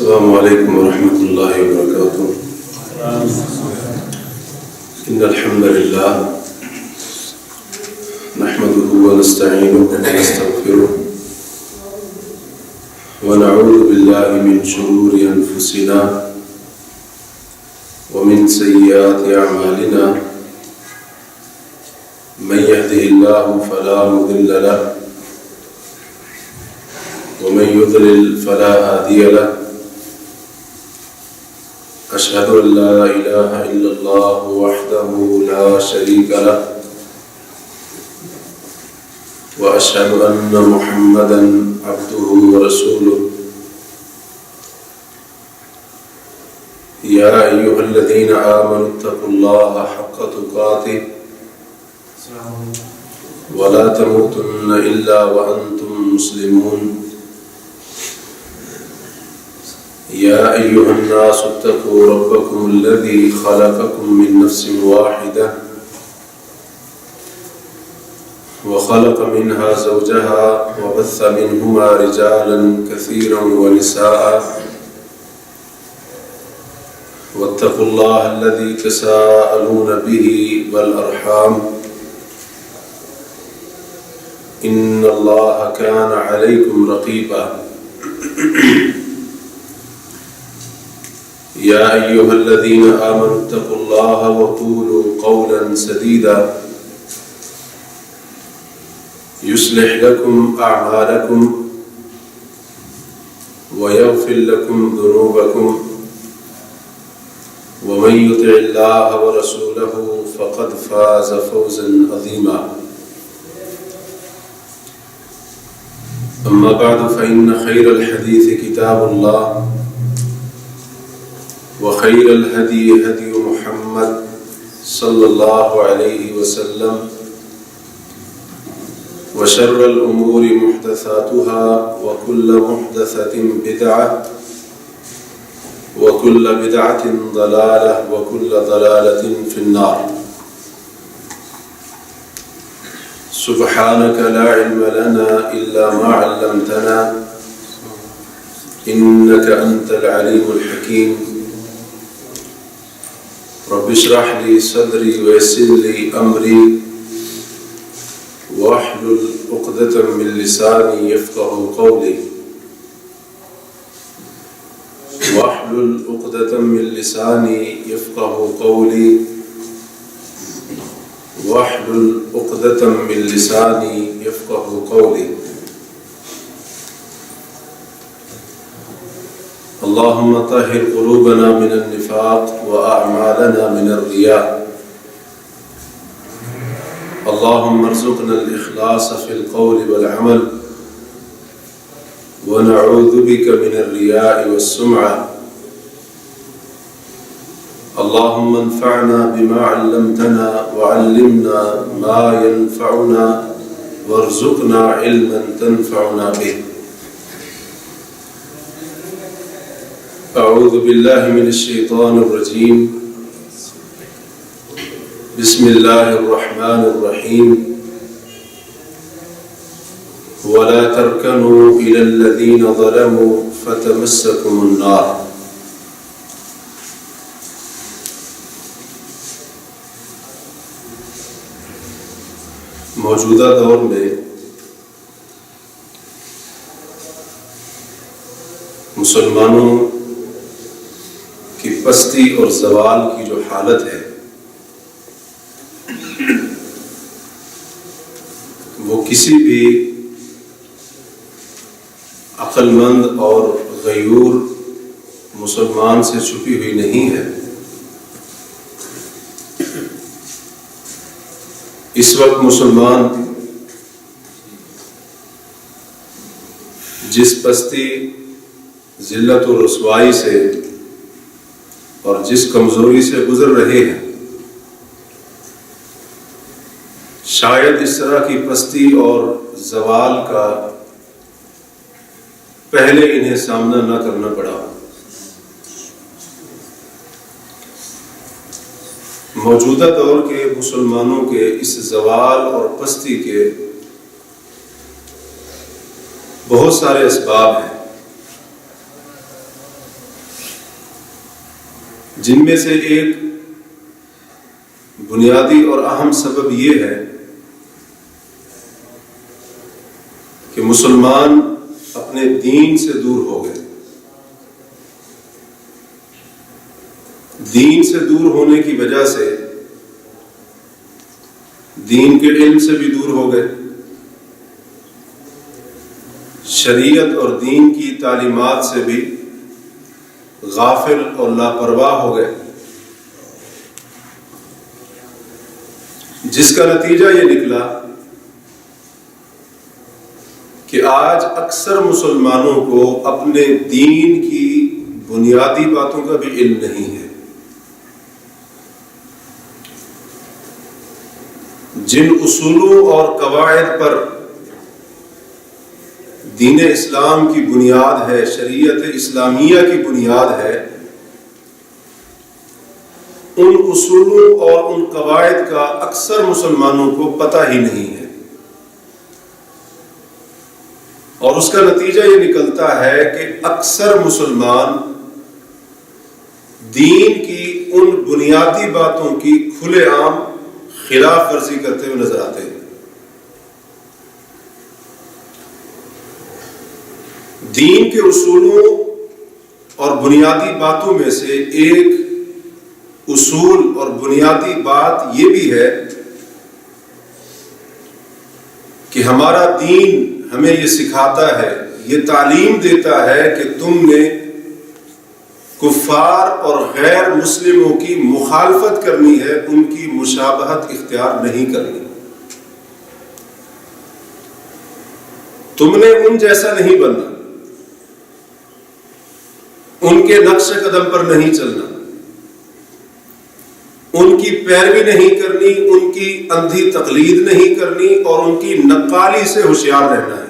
السلام علیکم ورحمۃ اللہ وبرکاتہ۔ ان الحمد للہ نحمده ونستعینه ونستغفره ونعوذ باللہ من شرور انفسنا ومن سیئات اعمالنا من يهده الله فلا مضل له ومن يضلل فلا هادي له أشهد أن لا إله إلا الله وحده لا شريك له وأشهد أن محمدا عبده ورسوله يا أيها الذين آمنوا اتقوا الله حق تقاته ولا تموتن إلا وأنتم مسلمون يا أيها الناس اتقوا ربكم الذي خلقكم من نفس واحدة وخلق منها زوجها وبث منهما رجالا كثيرا ونساء واتقوا الله الذي تساءلون به والأرحام إن الله كان عليكم رقيبا يا أيها الذين آمنوا اتقوا الله وقولوا قولا سديدا يصلح لكم أعمالكم ويغفر لكم ذنوبكم ومن يطع الله ورسوله فقد فاز فوزا عظيما أما بعد فإن خير الحديث كتاب الله وخير الهدي هدي محمد صلى الله عليه وسلم وشر الأمور محدثاتها وكل محدثة بدعة وكل بدعة ضلالة وكل ضلالة في النار سبحانك لا علم لنا إلا ما علمتنا إنك أنت العليم الحكيم رب اشرح لي صدري ويسر لي أمري واحلل عقدة من لساني يفقهوا قولي واحلل عقدة من لساني يفقهوا قولي واحلل عقدة من لساني يفقهوا قولي اللهم طهر قلوبنا من النفاق وأعمالنا من الرياء اللهم ارزقنا الإخلاص في القول والعمل ونعوذ بك من الرياء والسمعة اللهم انفعنا بما علمتنا وعلمنا ما ينفعنا وارزقنا علما تنفعنا به أعوذ بالله من الشيطان الرجيم بسم الله الرحمن الرحيم ولا تركنوا إلى الذين ظلموا فتمسكم النار موجودہ دور میں مسلمانوں کی پستی اور زوال کی جو حالت ہے وہ کسی بھی عقل مند اور غیور مسلمان سے چھپی ہوئی نہیں ہے۔ اس وقت مسلمان جس پستی، ذلت و رسوائی سے اور جس کمزوری سے گزر رہے ہیں، شاید اس طرح کی پستی اور زوال کا پہلے انہیں سامنا نہ کرنا پڑا۔ موجودہ دور کے مسلمانوں کے اس زوال اور پستی کے بہت سارے اسباب ہیں۔ جن میں سے ایک بنیادی اور اہم سبب یہ ہے کہ مسلمان اپنے دین سے دور ہو گئے. دین سے دور ہونے کی وجہ سے دین کے علم سے بھی دور ہو گئے، شریعت اور دین کی تعلیمات سے بھی غافل اور لاپرواہ ہو گئے، جس کا نتیجہ یہ نکلا کہ آج اکثر مسلمانوں کو اپنے دین کی بنیادی باتوں کا بھی علم نہیں ہے. جن اصولوں اور قواعد پر دین اسلام کی بنیاد ہے، شریعت اسلامیہ کی بنیاد ہے، ان اصولوں اور ان قواعد کا اکثر مسلمانوں کو پتہ ہی نہیں ہے، اور اس کا نتیجہ یہ نکلتا ہے کہ اکثر مسلمان دین کی ان بنیادی باتوں کی کھلے عام خلاف ورزی کرتے ہوئے نظر آتے ہیں. دین کے اصولوں اور بنیادی باتوں میں سے ایک اصول اور بنیادی بات یہ بھی ہے کہ ہمارا دین ہمیں یہ سکھاتا ہے، یہ تعلیم دیتا ہے کہ تم نے کفار اور غیر مسلموں کی مخالفت کرنی ہے، ان کی مشابہت اختیار نہیں کرنی. تم نے ان جیسا نہیں بننا، ان کے نقش قدم پر نہیں چلنا، ان کی پیروی نہیں کرنی، ان کی اندھی تقلید نہیں کرنی، اور ان کی نقالی سے ہوشیار رہنا ہے.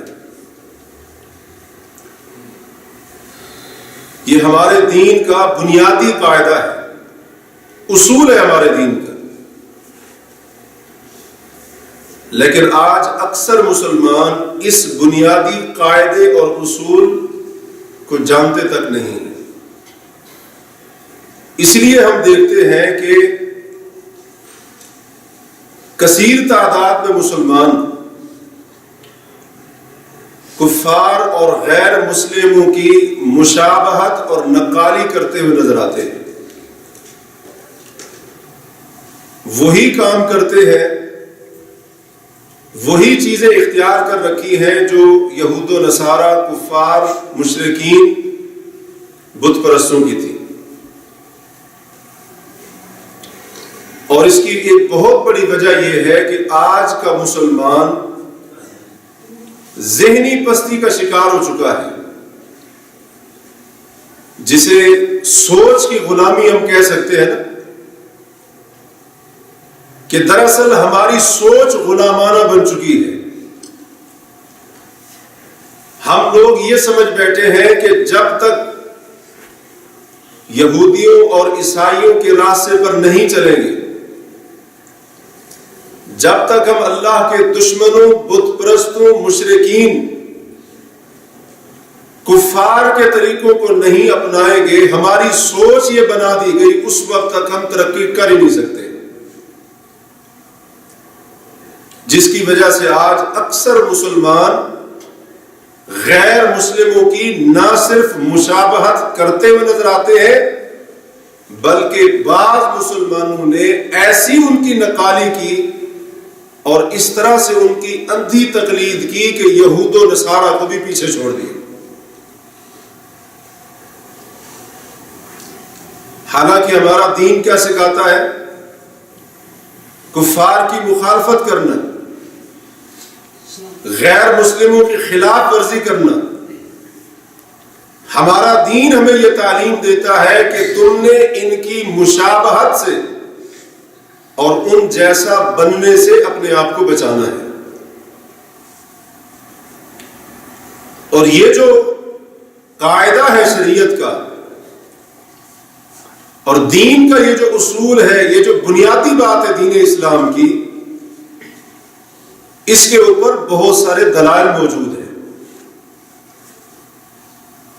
یہ ہمارے دین کا بنیادی قاعدہ ہے، اصول ہے ہمارے دین کا. لیکن آج اکثر مسلمان اس بنیادی قاعدے اور اصول کو جانتے تک نہیں ہیں. اس لیے ہم دیکھتے ہیں کہ کثیر تعداد میں مسلمان کفار اور غیر مسلموں کی مشابہت اور نقالی کرتے ہوئے نظر آتے ہیں. وہی کام کرتے ہیں، وہی چیزیں اختیار کر رکھی ہیں جو یہود و نصارہ، کفار، مشرکین، بت پرستوں کی تھی. اور اس کی ایک بہت بڑی وجہ یہ ہے کہ آج کا مسلمان ذہنی پستی کا شکار ہو چکا ہے، جسے سوچ کی غلامی ہم کہہ سکتے ہیں نا، کہ دراصل ہماری سوچ غلامانہ بن چکی ہے. ہم لوگ یہ سمجھ بیٹھے ہیں کہ جب تک یہودیوں اور عیسائیوں کے راستے پر نہیں چلیں گے، جب تک ہم اللہ کے دشمنوں، بت پرستوں، مشرکین، کفار کے طریقوں کو نہیں اپنائیں گے، ہماری سوچ یہ بنا دی گئی، اس وقت تک ہم ترقی کر ہی نہیں سکتے. جس کی وجہ سے آج اکثر مسلمان غیر مسلموں کی نہ صرف مشابہت کرتے ہوئے نظر آتے ہیں، بلکہ بعض مسلمانوں نے ایسی ان کی نقالی کی اور اس طرح سے ان کی اندھی تقلید کی کہ یہود و نصارہ کو بھی پیچھے چھوڑ دیا. حالانکہ ہمارا دین کیا سکھاتا ہے؟ کفار کی مخالفت کرنا، غیر مسلموں کی خلاف ورزی کرنا. ہمارا دین ہمیں یہ تعلیم دیتا ہے کہ تم نے ان کی مشابہت سے اور ان جیسا بننے سے اپنے آپ کو بچانا ہے. اور یہ جو قاعدہ ہے شریعت کا اور دین کا، یہ جو اصول ہے، یہ جو بنیادی بات ہے دین اسلام کی، اس کے اوپر بہت سارے دلائل موجود ہیں.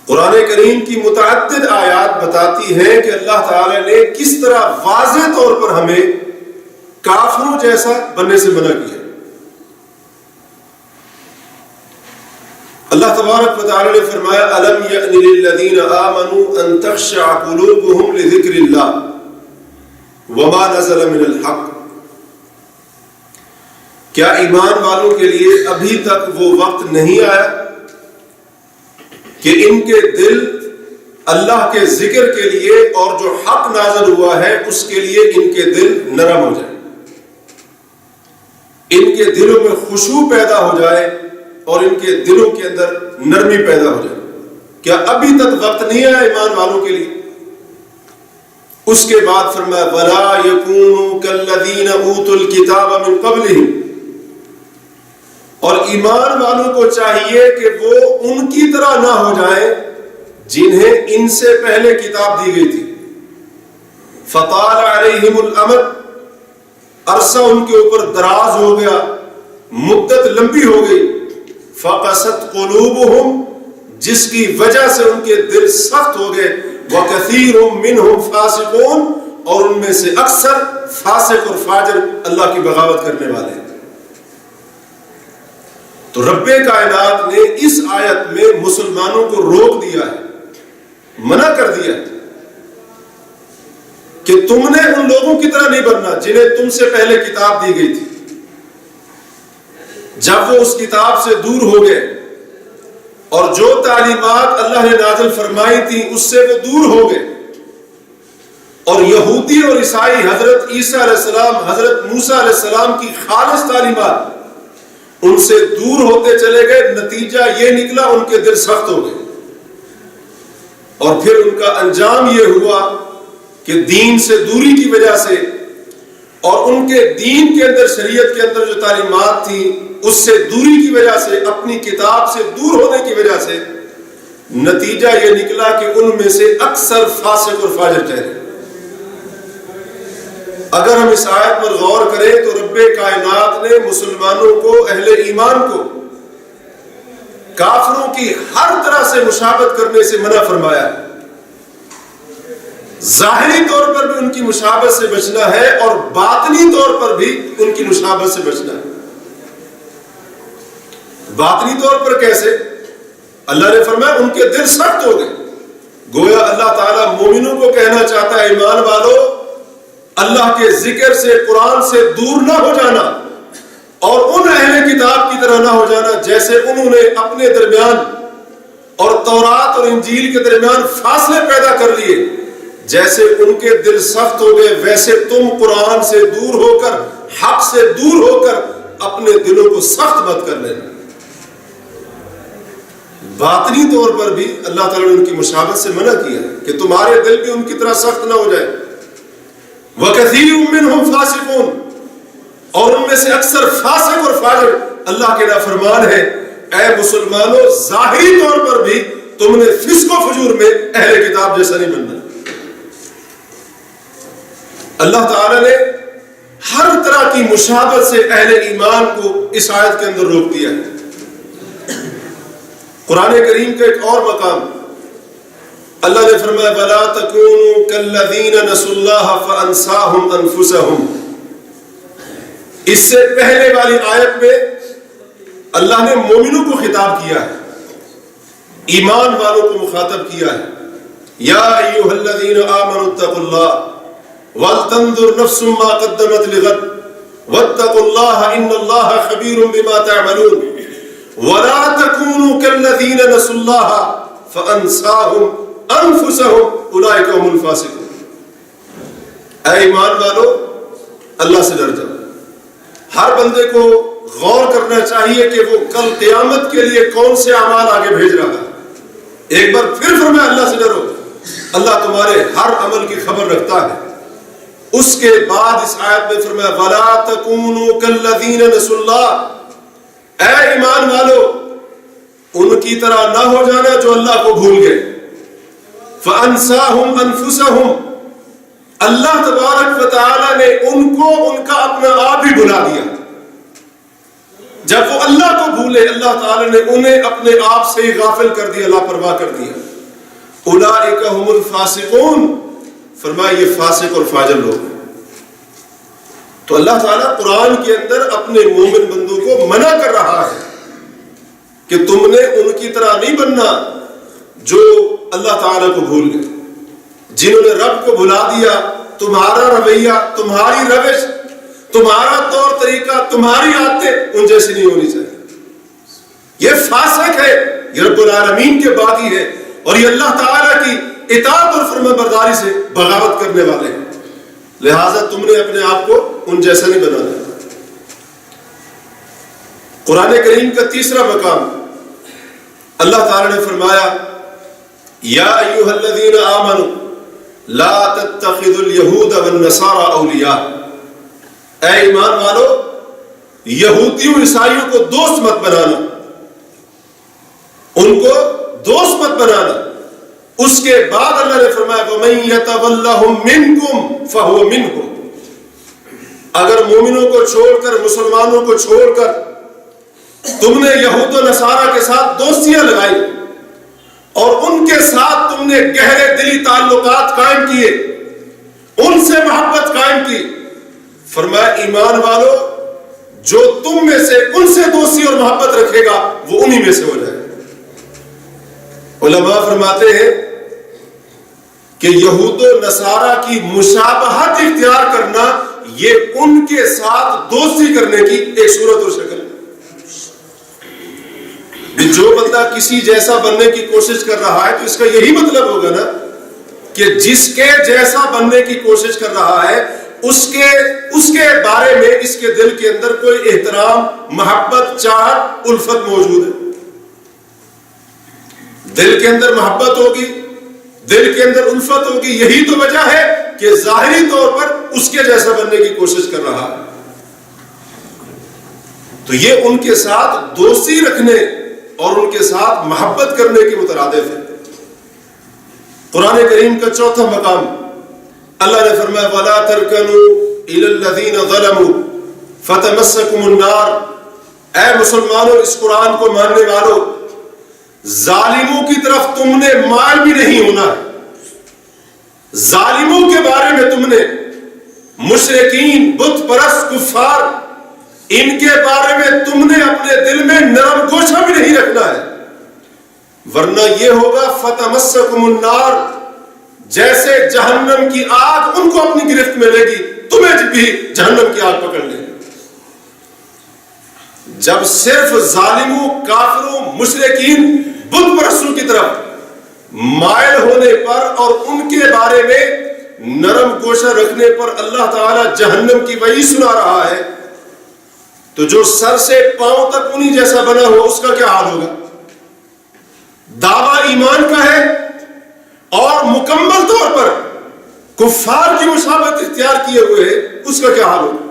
قرآن کریم کی متعدد آیات بتاتی ہیں کہ اللہ تعالی نے کس طرح واضح طور پر ہمیں کافروں جیسا بننے سے منع کیا. اللہ تبارک و تعالی نے فرمایا الم یأن للذین آمنوا ان تخشع قلوبهم لذکر اللہ وما نزل من الحق. کیا ایمان والوں کے لیے ابھی تک وہ وقت نہیں آیا کہ ان کے دل اللہ کے ذکر کے لیے اور جو حق نازل ہوا ہے اس کے لیے ان کے دل نرم ہو جائے, ان کے دلوں میں خشوع پیدا ہو جائے اور ان کے دلوں کے اندر نرمی پیدا ہو جائے. کیا ابھی تک وقت نہیں آیا ایمان والوں کے لیے؟ اس کے بعد فرمایا وَلَا يَكُونُوا كَالَّذِينَ أُوتُوا الْكِتَابَ مِنْ قَبْلِهِمْ. اور ایمان والوں کو چاہیے کہ وہ ان کی طرح نہ ہو جائیں جنہیں ان سے پہلے کتاب دی گئی تھی. فَطَالَ عَلَيْهِمُ الْأَمَدُ. عرصہ ان کے اوپر دراز ہو گیا, مدت لمبی ہو گئی. فَقَسَتْ قُلُوبُهُمْ. جس کی وجہ سے ان کے دل سخت ہو گئے. وَكَثِيرٌ مِّنْهُمْ فَاسِقُونَ. اور ان میں سے اکثر فاسق اور فاجر اللہ کی بغاوت کرنے والے ہیں. تو رب کائنات نے اس آیت میں مسلمانوں کو روک دیا ہے, منع کر دیا ہے کہ تم نے ان لوگوں کی طرح نہیں بننا جنہیں تم سے پہلے کتاب دی گئی تھی. جب وہ اس کتاب سے دور ہو گئے اور جو تعلیمات اللہ نے نازل فرمائی تھی اس سے وہ دور ہو گئے, اور یہودی اور عیسائی حضرت عیسیٰ علیہ السلام, حضرت موسیٰ علیہ السلام کی خالص تعلیمات ان سے دور ہوتے چلے گئے. نتیجہ یہ نکلا ان کے دل سخت ہو گئے, اور پھر ان کا انجام یہ ہوا کہ دین سے دوری کی وجہ سے اور ان کے دین کے اندر, شریعت کے اندر جو تعلیمات تھی اس سے دوری کی وجہ سے, اپنی کتاب سے دور ہونے کی وجہ سے نتیجہ یہ نکلا کہ ان میں سے اکثر فاسق اور فاجر ٹھہرے. اگر ہم اس آیت پر غور کریں تو رب کائنات نے مسلمانوں کو, اہل ایمان کو کافروں کی ہر طرح سے مشابہت کرنے سے منع فرمایا ہے. ظاہری طور پر بھی ان کی مشابہت سے بچنا ہے اور باطنی طور پر بھی ان کی مشابہت سے بچنا ہے. باطنی طور پر کیسے؟ اللہ نے فرمایا ان کے دل سخت ہو گئے. گویا اللہ تعالیٰ مومنوں کو کہنا چاہتا ہے ایمان والو, اللہ کے ذکر سے, قرآن سے دور نہ ہو جانا اور ان اہل کتاب کی طرح نہ ہو جانا جیسے انہوں نے اپنے درمیان اور تورات اور انجیل کے درمیان فاصلے پیدا کر لیے. جیسے ان کے دل سخت ہو گئے ویسے تم قرآن سے دور ہو کر, حق سے دور ہو کر اپنے دلوں کو سخت مت کر لینا. باطنی طور پر بھی اللہ تعالیٰ نے ان کی مشابہت سے منع کیا کہ تمہارے دل بھی ان کی طرح سخت نہ ہو جائے. وَكَثِيرٌ مِّنْهُمْ فَاسِقُونَ. اور ان میں سے اکثر فاسق اور فاجر اللہ کے نافرمان ہیں. اے مسلمانوں, ظاہری طور پر بھی تم نے فسق و فجور میں اہل کتاب جیسا نہیں بننا. اللہ تعالی نے ہر طرح کی مشابہت سے اہل ایمان کو اس آیت کے اندر روک دیا ہے. قرآن کریم کا ایک اور مقام اللہ نے فرمایا وَلَا تَكُونُوا كَالَّذِينَ نَسُوا اللَّهَ فَأَنسَاهُمْ أَنفُسَهُمْ. اس سے پہلے والی آیت میں اللہ نے مومنوں کو خطاب کیا ہے, ایمان والوں کو مخاطب کیا ہے. یا ایھا الذین آمنوا اتقوا اللہ وَلْتَنظُرْ نَفْسٌ مَّا قَدَّمَتْ لِغَدٍ وَاتَّقُوا اللَّهَ إِنَّ اللَّهَ خَبِيرٌ بِمَا تَعْمَلُونَ وَلَا تَكُونُوا كَالَّذِينَ نَسُوا اللَّهَ فَأَنسَاهُمْ أَنفُسَهُمْ أُولَٰئِكَ هُمُ الْفَاسِقُونَ. اے ایمان والو, اللہ سے ڈر جاؤ. ہر بندے کو غور کرنا چاہیے کہ وہ کل قیامت کے لیے کون سے اعمال آگے بھیج رہا ہے. ایک بار پھر فرمایا اللہ سے ڈرو, اللہ تمہارے ہر عمل کی خبر رکھتا ہے. اس کے بعد اس آیت میں فرمایا وَلَا تَكُونُوا كَالَّذِينَ نَسُوا اللَّهَ. اے ایمان والو, ان کی طرح نہ ہو جانا جو اللہ کو بھول گئے. فَأَنسَاهُمْ أَنفُسَهُمْ. اللہ تبارک و تعالی نے ان کو ان کا اپنا آپ ہی بھلا دیا. جب وہ اللہ کو بھولے اللہ تعالی نے انہیں اپنے آپ سے ہی غافل کر دیا, لاپرواہ کر دیا. اولئک هم الفاسقون، فرمایا یہ فاسق اور فاجر لوگ ہیں۔ تو اللہ تعالیٰ قرآن کے اندر اپنے مومن بندوں کو منع کر رہا ہے کہ تم نے ان کی طرح نہیں بننا جو اللہ تعالیٰ کو بھول گئے، جنہوں نے رب کو بھلا دیا۔ تمہارا رویہ، تمہاری روش، تمہارا طور طریقہ، تمہاری عادتیں ان جیسی نہیں ہونی چاہیے۔ یہ فاسق ہے، یہ رب العالمین کے باغی ہے، اور یہ اللہ تعالیٰ کی اطاعت اور فرمانبرداری سے بغاوت کرنے والے ہیں۔ لہٰذا تم نے اپنے آپ کو ان جیسا نہیں بنانا۔ قرآن کریم کا تیسرا مقام اللہ تعالیٰ نے فرمایا یا ایھا الذین آمنوا لا تتخذوا اليہود والنصارى اولیاء، اے ایمان والو یہودیوں عیسائیوں کو دوست مت بنانا، ان کو دوست مت بنانا۔ اس کے بعد اللہ نے فرمایا وَمَن يَتَوَلَّهُم مِّنكُمْ فَهُوَ مِنْهُمْ، اگر مومنوں کو چھوڑ کر، مسلمانوں کو چھوڑ کر تم نے یہود و نصارہ کے ساتھ دوستیاں لگائی اور ان کے ساتھ تم نے گہرے دلی تعلقات قائم کیے، ان سے محبت قائم کی، فرمایا ایمان والو جو تم میں سے ان سے دوستی اور محبت رکھے گا وہ انہی میں سے ہو جائے گا۔ علماء فرماتے ہیں کہ یہود و نصارہ کی مشابہت اختیار کرنا یہ ان کے ساتھ دوستی کرنے کی ایک صورت اور شکل ہے۔ جو بندہ کسی جیسا بننے کی کوشش کر رہا ہے تو اس کا یہی مطلب ہوگا نا کہ جس کے جیسا بننے کی کوشش کر رہا ہے اس کے بارے میں اس کے دل کے اندر کوئی احترام، محبت، چاہت، الفت موجود ہے۔ دل کے اندر محبت ہوگی، دل کے اندر الفت ہوگی، یہی تو وجہ ہے کہ ظاہری طور پر اس کے جیسا بننے کی کوشش کر رہا ہے۔ تو یہ ان کے ساتھ دوستی رکھنے اور ان کے ساتھ محبت کرنے کے مترادف ہے۔ قرآن کریم کا چوتھا مقام اللہ نے فرمایا وَلَا تَرْكَنُوا إِلَى الَّذِينَ ظَلَمُوا فَتَمَسَّكُمُ النَّارُ، اے مسلمانوں اس قرآن کو ماننے والوں ظالموں کی طرف تم نے مائل بھی نہیں ہونا ہے۔ ظالموں کے بارے میں تم نے، مشرکین، بت پرست، کفار، ان کے بارے میں تم نے اپنے دل میں نرم گوشہ بھی نہیں رکھنا ہے، ورنہ یہ ہوگا فتمسکم النار، جیسے جہنم کی آگ ان کو اپنی گرفت میں لے گی تمہیں بھی جہنم کی آگ پکڑ لے گی۔ جب صرف ظالموں، کافروں، مشرکین، بت پرستوں کی طرف مائل ہونے پر اور ان کے بارے میں نرم گوشہ رکھنے پر اللہ تعالیٰ جہنم کی وعید سنا رہا ہے، تو جو سر سے پاؤں تک انہی جیسا بنا ہوا اس کا کیا حال ہوگا؟ دعویٰ ایمان کا ہے اور مکمل طور پر کفار کی مشابہت اختیار کیے ہوئے ہے، اس کا کیا حال ہوگا؟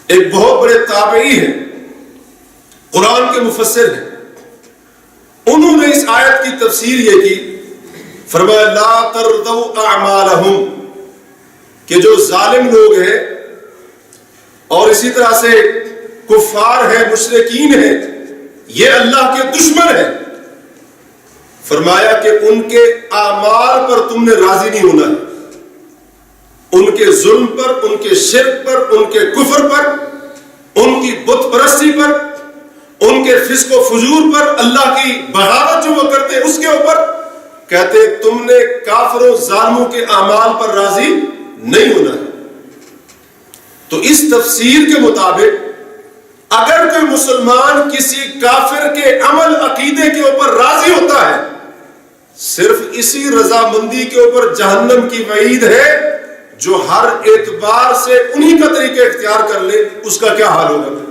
ایک بہت بڑے تابعی ہیں، قرآن کے مفسر ہیں، انہوں نے اس آیت کی تفسیر یہ کی، فرمایا لا ترضوا اعمالہم، کہ جو ظالم لوگ ہیں اور اسی طرح سے کفار ہیں، مشرکین ہیں، یہ اللہ کے دشمن ہیں، فرمایا کہ ان کے اعمال پر تم نے راضی نہیں ہونا ہے، ان کے ظلم پر، ان کے شرک پر، ان کے کفر پر، ان کی بت پرستی پر، ان کے فسق و فجور پر، اللہ کی بغاوت جو وہ کرتے اس کے اوپر، کہتے تم نے کافروں ظالموں کے اعمال پر راضی نہیں ہونا ہے۔ تو اس تفسیر کے مطابق اگر کوئی مسلمان کسی کافر کے عمل عقیدے کے اوپر راضی ہوتا ہے، صرف اسی رضامندی کے اوپر جہنم کی وعید ہے، جو ہر اعتبار سے انہی کا طریقہ اختیار کر لے اس کا کیا حال ہوگا۔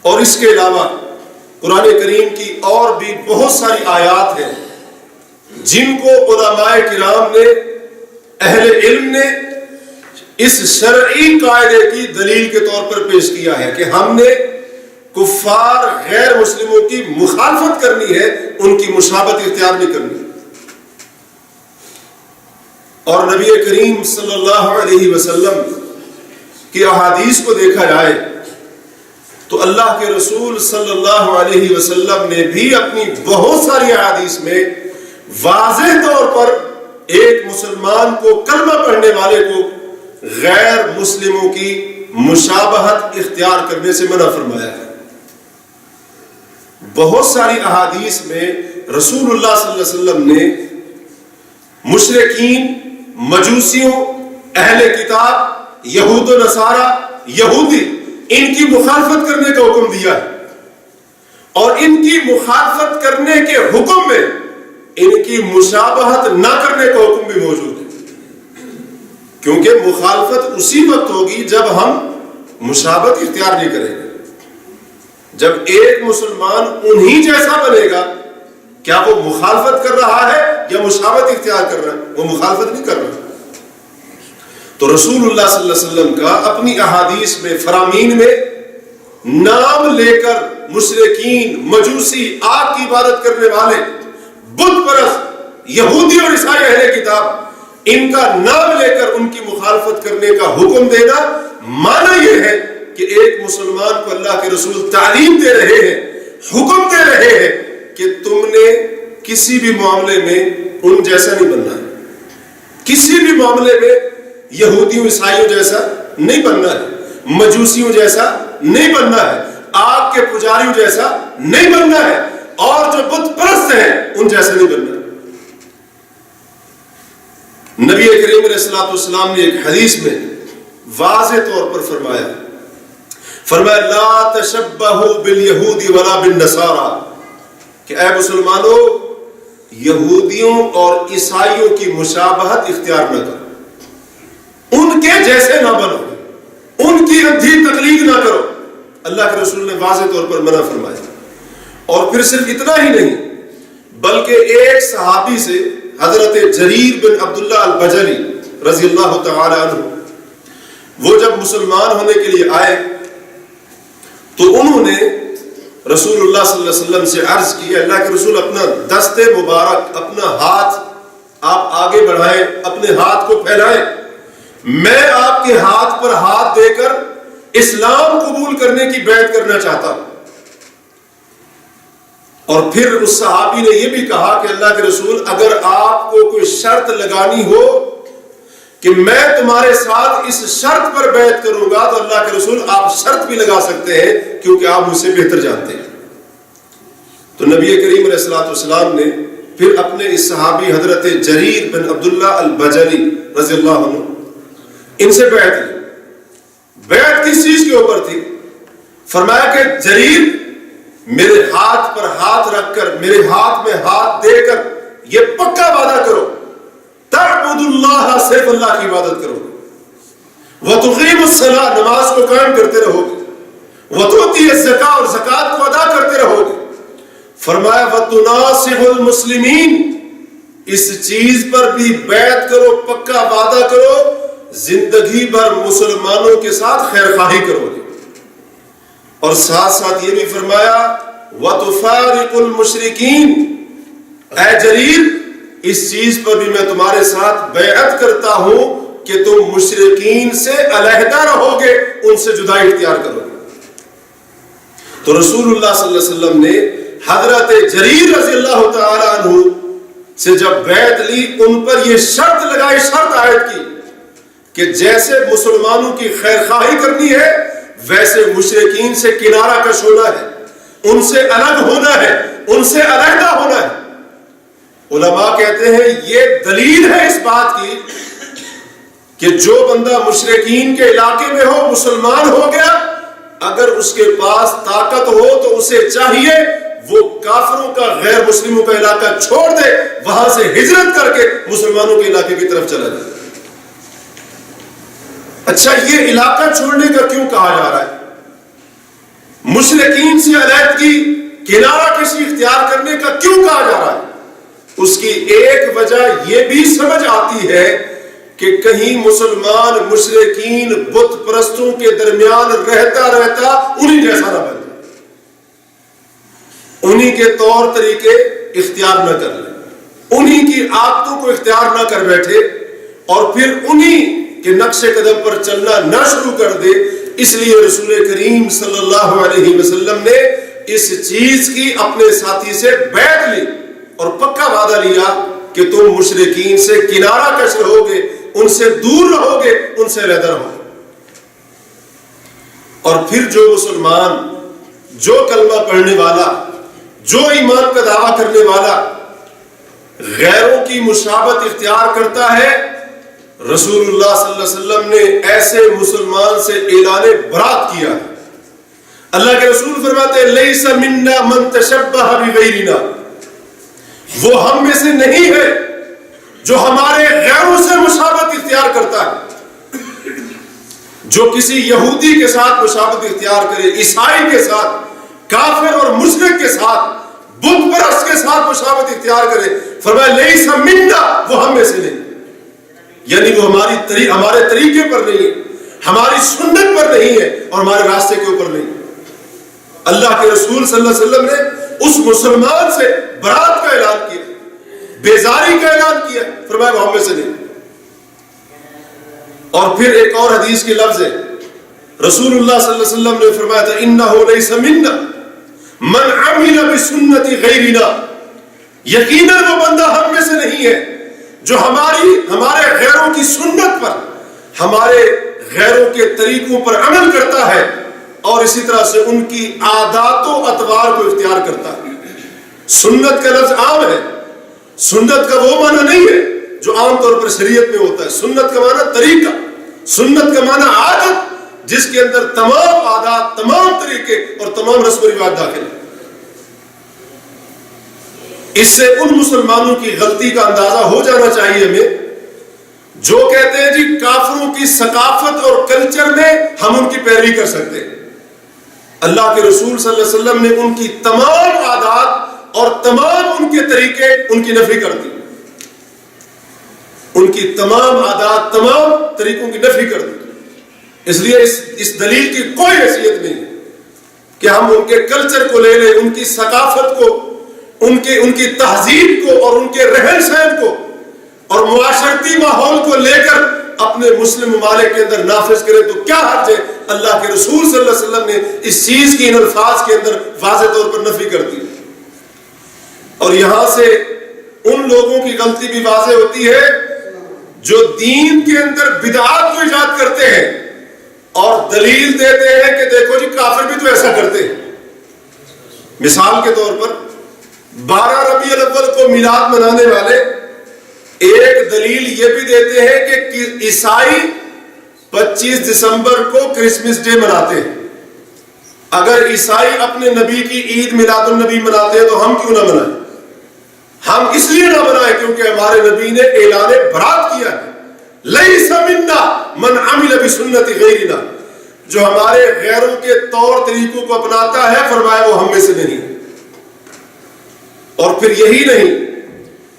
اور اس کے علاوہ قرآن کریم کی اور بھی بہت ساری آیات ہیں جن کو علماء کرام نے، اہل علم نے اس شرعی قاعدے کی دلیل کے طور پر پیش کیا ہے کہ ہم نے کفار غیر مسلموں کی مخالفت کرنی ہے، ان کی مشابہت اختیار نہیں کرنی۔ اور نبی کریم صلی اللہ علیہ وسلم کی احادیث کو دیکھا جائے تو تو اللہ کے رسول صلی اللہ علیہ وسلم نے بھی اپنی بہت ساری احادیث میں واضح طور پر ایک مسلمان کو، کلمہ پڑھنے والے کو، غیر مسلموں کی مشابہت اختیار کرنے سے منع فرمایا ہے۔ بہت ساری احادیث میں رسول اللہ صلی اللہ علیہ وسلم نے مشرکین، مجوسیوں، اہل کتاب، یہود و نصارہ، یہودی، ان کی مخالفت کرنے کا حکم دیا ہے، اور ان کی مخالفت کرنے کے حکم میں ان کی مشابہت نہ کرنے کا حکم بھی موجود ہے، کیونکہ مخالفت اسی وقت ہوگی جب ہم مشابہت اختیار نہیں کریں گے۔ جب ایک مسلمان انہی جیسا بنے گا، کیا وہ مخالفت کر رہا ہے یا مشابہت اختیار کر رہا ہے؟ وہ مخالفت نہیں کر رہا۔ تو رسول اللہ صلی اللہ علیہ وسلم کا اپنی احادیث میں، فرامین میں نام لے کر مشرکین، مجوسی، آگ کی عبادت کرنے والے، بت پرست، یہودی اور عیسائی اہل کتاب، ان کا نام لے کر ان کی مخالفت کرنے کا حکم دینا، معنی یہ ہے کہ ایک مسلمان کو اللہ کے رسول تعلیم دے رہے ہیں، حکم دے رہے ہیں کہ تم نے کسی بھی معاملے میں ان جیسا نہیں بننا ہے، کسی بھی معاملے میں یہودیوں عیسائیوں جیسا نہیں بننا ہے، مجوسیوں جیسا نہیں بننا ہے، آگ کے پجاریوں جیسا نہیں بننا ہے، اور جو بت پرست ہیں ان جیسا نہیں بننا ہے۔ نبی کریم علیہ الصلوۃ والسلام نے ایک حدیث میں واضح طور پر فرمایا لا تشبہوا بالیہود ولا بالنصارى، کہ اے مسلمانوں، یہودیوں اور عیسائیوں کی مشابہت اختیار نہ کرو، ان کے جیسے نہ بنو، ان کی اندھی تقلید نہ کرو۔ اللہ کے رسول نے واضح طور پر منع فرمایا۔ اور پھر صرف اتنا ہی نہیں، بلکہ ایک صحابی سے، حضرت جریر بن عبداللہ البجلی رضی اللہ تعالی عنہ، وہ جب مسلمان ہونے کے لیے آئے تو انہوں نے رسول اللہ صلی اللہ علیہ وسلم سے عرض کی، اللہ کے رسول، اپنا دست مبارک، اپنا ہاتھ آپ آگے بڑھائیں، اپنے ہاتھ کو پھیلائیں، میں آپ کے ہاتھ پر ہاتھ دے کر اسلام قبول کرنے کی بیعت کرنا چاہتا ہوں۔ اور پھر اس صحابی نے یہ بھی کہا کہ اللہ کے رسول، اگر آپ کو کوئی شرط لگانی ہو کہ میں تمہارے ساتھ اس شرط پر بیعت کروں گا، تو اللہ کے رسول آپ شرط بھی لگا سکتے ہیں، کیونکہ آپ مجھ سے بہتر جانتے ہیں۔ تو نبی کریم علیہ الصلوۃ والسلام نے پھر اپنے اس صحابی حضرت جریر بن عبداللہ البجلی رضی اللہ عنہ، ان سے بیعت لی۔ بیعت کس چیز کے اوپر تھی؟ فرمایا کہ جریر، میرے ہاتھ پر ہاتھ رکھ کر، میرے ہاتھ میں ہاتھ دے کر یہ پکا وعدہ کرو، تعبد اللہ، صرف اللہ کی عبادت کرو گے، وتقیم الصلاۃ، نماز کو قائم کرتے رہو گے، وتؤتی الزکاۃ، اور زکات کو ادا کرتے رہو گے۔ فرمایا وتناصح المسلمین، اس چیز پر بھی بیعت کرو، پکا وعدہ کرو، زندگی بھر مسلمانوں کے ساتھ خیر خواہی کرو گے۔ اور ساتھ ساتھ یہ بھی فرمایا وَتُفَارِقُ الْمُشْرِكِينَ، اے جریر، اس چیز پر بھی میں تمہارے ساتھ بیعت کرتا ہوں کہ تم مشرکین سے علیحدہ رہو گے، ان سے جدائی اختیار کرو گے۔ تو رسول اللہ صلی اللہ علیہ وسلم نے حضرت جریر رضی اللہ تعالی عنہ سے جب بیعت لی، ان پر یہ شرط لگائی، شرط عائد کی کہ جیسے مسلمانوں کی خیر خواہی کرنی ہے، ویسے مشرکین سے کنارہ کش ہونا ہے، ان سے الگ ہونا ہے، ان سے علیحدہ ہونا ہے۔ علماء کہتے ہیں یہ دلیل ہے اس بات کی کہ جو بندہ مشرکین کے علاقے میں ہو، مسلمان ہو گیا، اگر اس کے پاس طاقت ہو تو اسے چاہیے وہ کافروں کا، غیر مسلموں کا علاقہ چھوڑ دے، وہاں سے ہجرت کر کے مسلمانوں کے علاقے کی طرف چلا جائے۔ اچھا، یہ علاقہ چھوڑنے کا کیوں کہا جا رہا ہے؟ مشرکین سے علیحدگی، کنارہ کشی اختیار کرنے کا کیوں کہا جا رہا ہے؟ اس کی ایک وجہ یہ بھی سمجھ آتی ہے کہ کہیں مسلمان مشرکین بت پرستوں کے درمیان رہتا رہتا انہی جیسا نہ بن جائے، انہی کے طور طریقے اختیار نہ کر لیں، انہی کی عادتوں کو اختیار نہ کر بیٹھے، اور پھر انہی کہ نقش قدم پر چلنا نہ شروع کر دے، اس لیے رسول کریم صلی اللہ علیہ وسلم نے اس چیز کی اپنے ساتھی سے بیعت لی اور پکا وعدہ لیا کہ تم مشرکین سے کنارہ کش رہو گے، ان سے دور رہو گے، ان سے علیحدہ رہو گے۔ اور پھر جو مسلمان، جو کلمہ پڑھنے والا، جو ایمان کا دعویٰ کرنے والا غیروں کی مشابہت اختیار کرتا ہے، رسول اللہ صلی اللہ علیہ وسلم نے ایسے مسلمان سے اعلان برات کیا ہے۔ اللہ کے رسول فرماتے ہیں لیس منا من تشبہ بغیرنا، وہ ہم میں سے نہیں ہے جو ہمارے غیروں سے مشابہت اختیار کرتا ہے۔ جو کسی یہودی کے ساتھ مشابہت اختیار کرے، عیسائی کے ساتھ، کافر اور مشرک کے ساتھ، بت پرست کے ساتھ مشابہت اختیار کرے، فرمایا لیس منا، وہ ہم میں سے نہیں، یعنی وہ ہمارے طریقے پر نہیں ہے، ہماری سنت پر نہیں ہے اور ہمارے راستے کے اوپر نہیں ہے۔ اللہ کے رسول صلی اللہ علیہ وسلم نے اس مسلمان سے برات کا اعلان کیا، بیزاری کا اعلان کیا، فرمایا وہ ہم میں سے نہیں۔ اور پھر ایک اور حدیث کے لفظ ہے، رسول اللہ صلی اللہ علیہ وسلم نے فرمایا تھا انہ لیس منا من عمل بسنت غیرنا، یقیناً وہ بندہ ہم میں سے نہیں ہے جو ہمارے غیروں کی سنت پر، ہمارے غیروں کے طریقوں پر عمل کرتا ہے اور اسی طرح سے ان کی عادات و اطوار کو اختیار کرتا ہے۔ سنت کا لفظ عام ہے، سنت کا وہ معنی نہیں ہے جو عام طور پر شریعت میں ہوتا ہے۔ سنت کا معنی طریقہ، سنت کا معنی عادت، جس کے اندر تمام عادات، تمام طریقے اور تمام رسم و رواج داخل ہیں۔ اس سے ان مسلمانوں کی غلطی کا اندازہ ہو جانا چاہیے ہمیں جو کہتے ہیں جی کافروں کی ثقافت اور کلچر میں ہم ان کی پیروی کر سکتے ہیں۔ اللہ کے رسول صلی اللہ علیہ وسلم نے ان کی تمام عادات اور تمام ان کے طریقے ان کی نفی کر دی، ان کی تمام عادات، تمام طریقوں کی نفی کر دی۔ اس لیے اس دلیل کی کوئی حیثیت نہیں کہ ہم ان کے کلچر کو لے لیں، ان کی ثقافت کو، ان کی تہذیب کو اور ان کے رہن سہن کو اور معاشرتی ماحول کو لے کر اپنے مسلم ممالک کے اندر نافذ کرے تو کیا حرج ہے؟ اللہ کے رسول صلی اللہ علیہ وسلم نے اس چیز کی ان الفاظ کے اندر واضح طور پر نفی کر دی۔ اور یہاں سے ان لوگوں کی غلطی بھی واضح ہوتی ہے جو دین کے اندر بدعات کو ایجاد کرتے ہیں اور دلیل دیتے ہیں کہ دیکھو جی کافر بھی تو ایسا کرتے ہیں۔ مثال کے طور پر 12 ربیع الاول کو میلاد منانے والے ایک دلیل یہ بھی دیتے ہیں کہ عیسائی 25 دسمبر کو کرسمس ڈے مناتے ہیں۔ اگر عیسائی اپنے نبی کی عید میلاد النبی مناتے ہیں تو ہم کیوں نہ منائیں؟ ہم اس لیے نہ منائیں کیونکہ ہمارے نبی نے اعلان برات کیا ہے لیس منا من عمل بسنت غیرنا، جو ہمارے غیروں کے طور طریقوں کو اپناتا ہے، فرمایا وہ ہم میں سے نہیں۔ اور پھر یہی نہیں،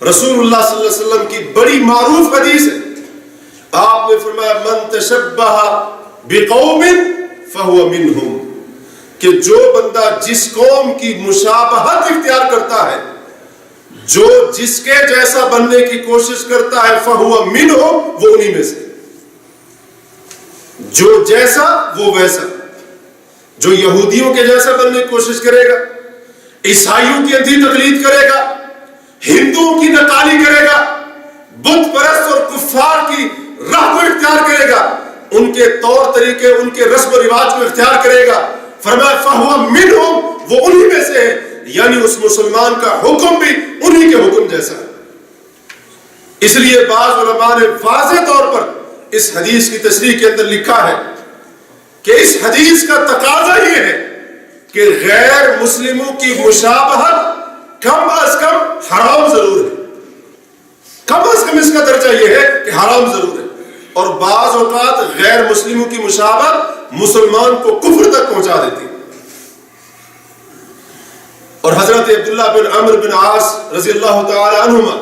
رسول اللہ صلی اللہ علیہ وسلم کی بڑی معروف حدیث ہے، آپ نے فرمایا من تشبہ بقوم فہو منہم، کہ جو بندہ جس قوم کی مشابہت اختیار کرتا ہے، جو جس کے جیسا بننے کی کوشش کرتا ہے، فہو منہم، وہ انہی میں سے، جو جیسا وہ ویسا، جو یہودیوں کے جیسا بننے کی کوشش کرے گا، عیسائیوں کی اندھی تقلید کرے گا، ہندوؤں کی نقالی کرے گا، بت پرست اور کفار کی راہ کو اختیار کرے گا، ان کے طور طریقے، ان کے رسم و رواج کو اختیار کرے گا، فرمایا فہو منہم، وہ انہی میں سے ہے، یعنی اس مسلمان کا حکم بھی انہی کے حکم جیسا ہے۔ اس لیے بعض علماء نے واضح طور پر اس حدیث کی تصریح کے اندر لکھا ہے کہ اس حدیث کا تقاضا یہ ہے کہ غیر مسلموں کی مشابہت کم از کم حرام ضرور ہے، کم از کم اس کا درجہ یہ ہے کہ حرام ضرور ہے، اور بعض اوقات غیر مسلموں کی مشابہت مسلمان کو کفر تک پہنچا دیتی ہے۔ اور حضرت عبداللہ بن عمرو بن عاص رضی اللہ تعالی عنہما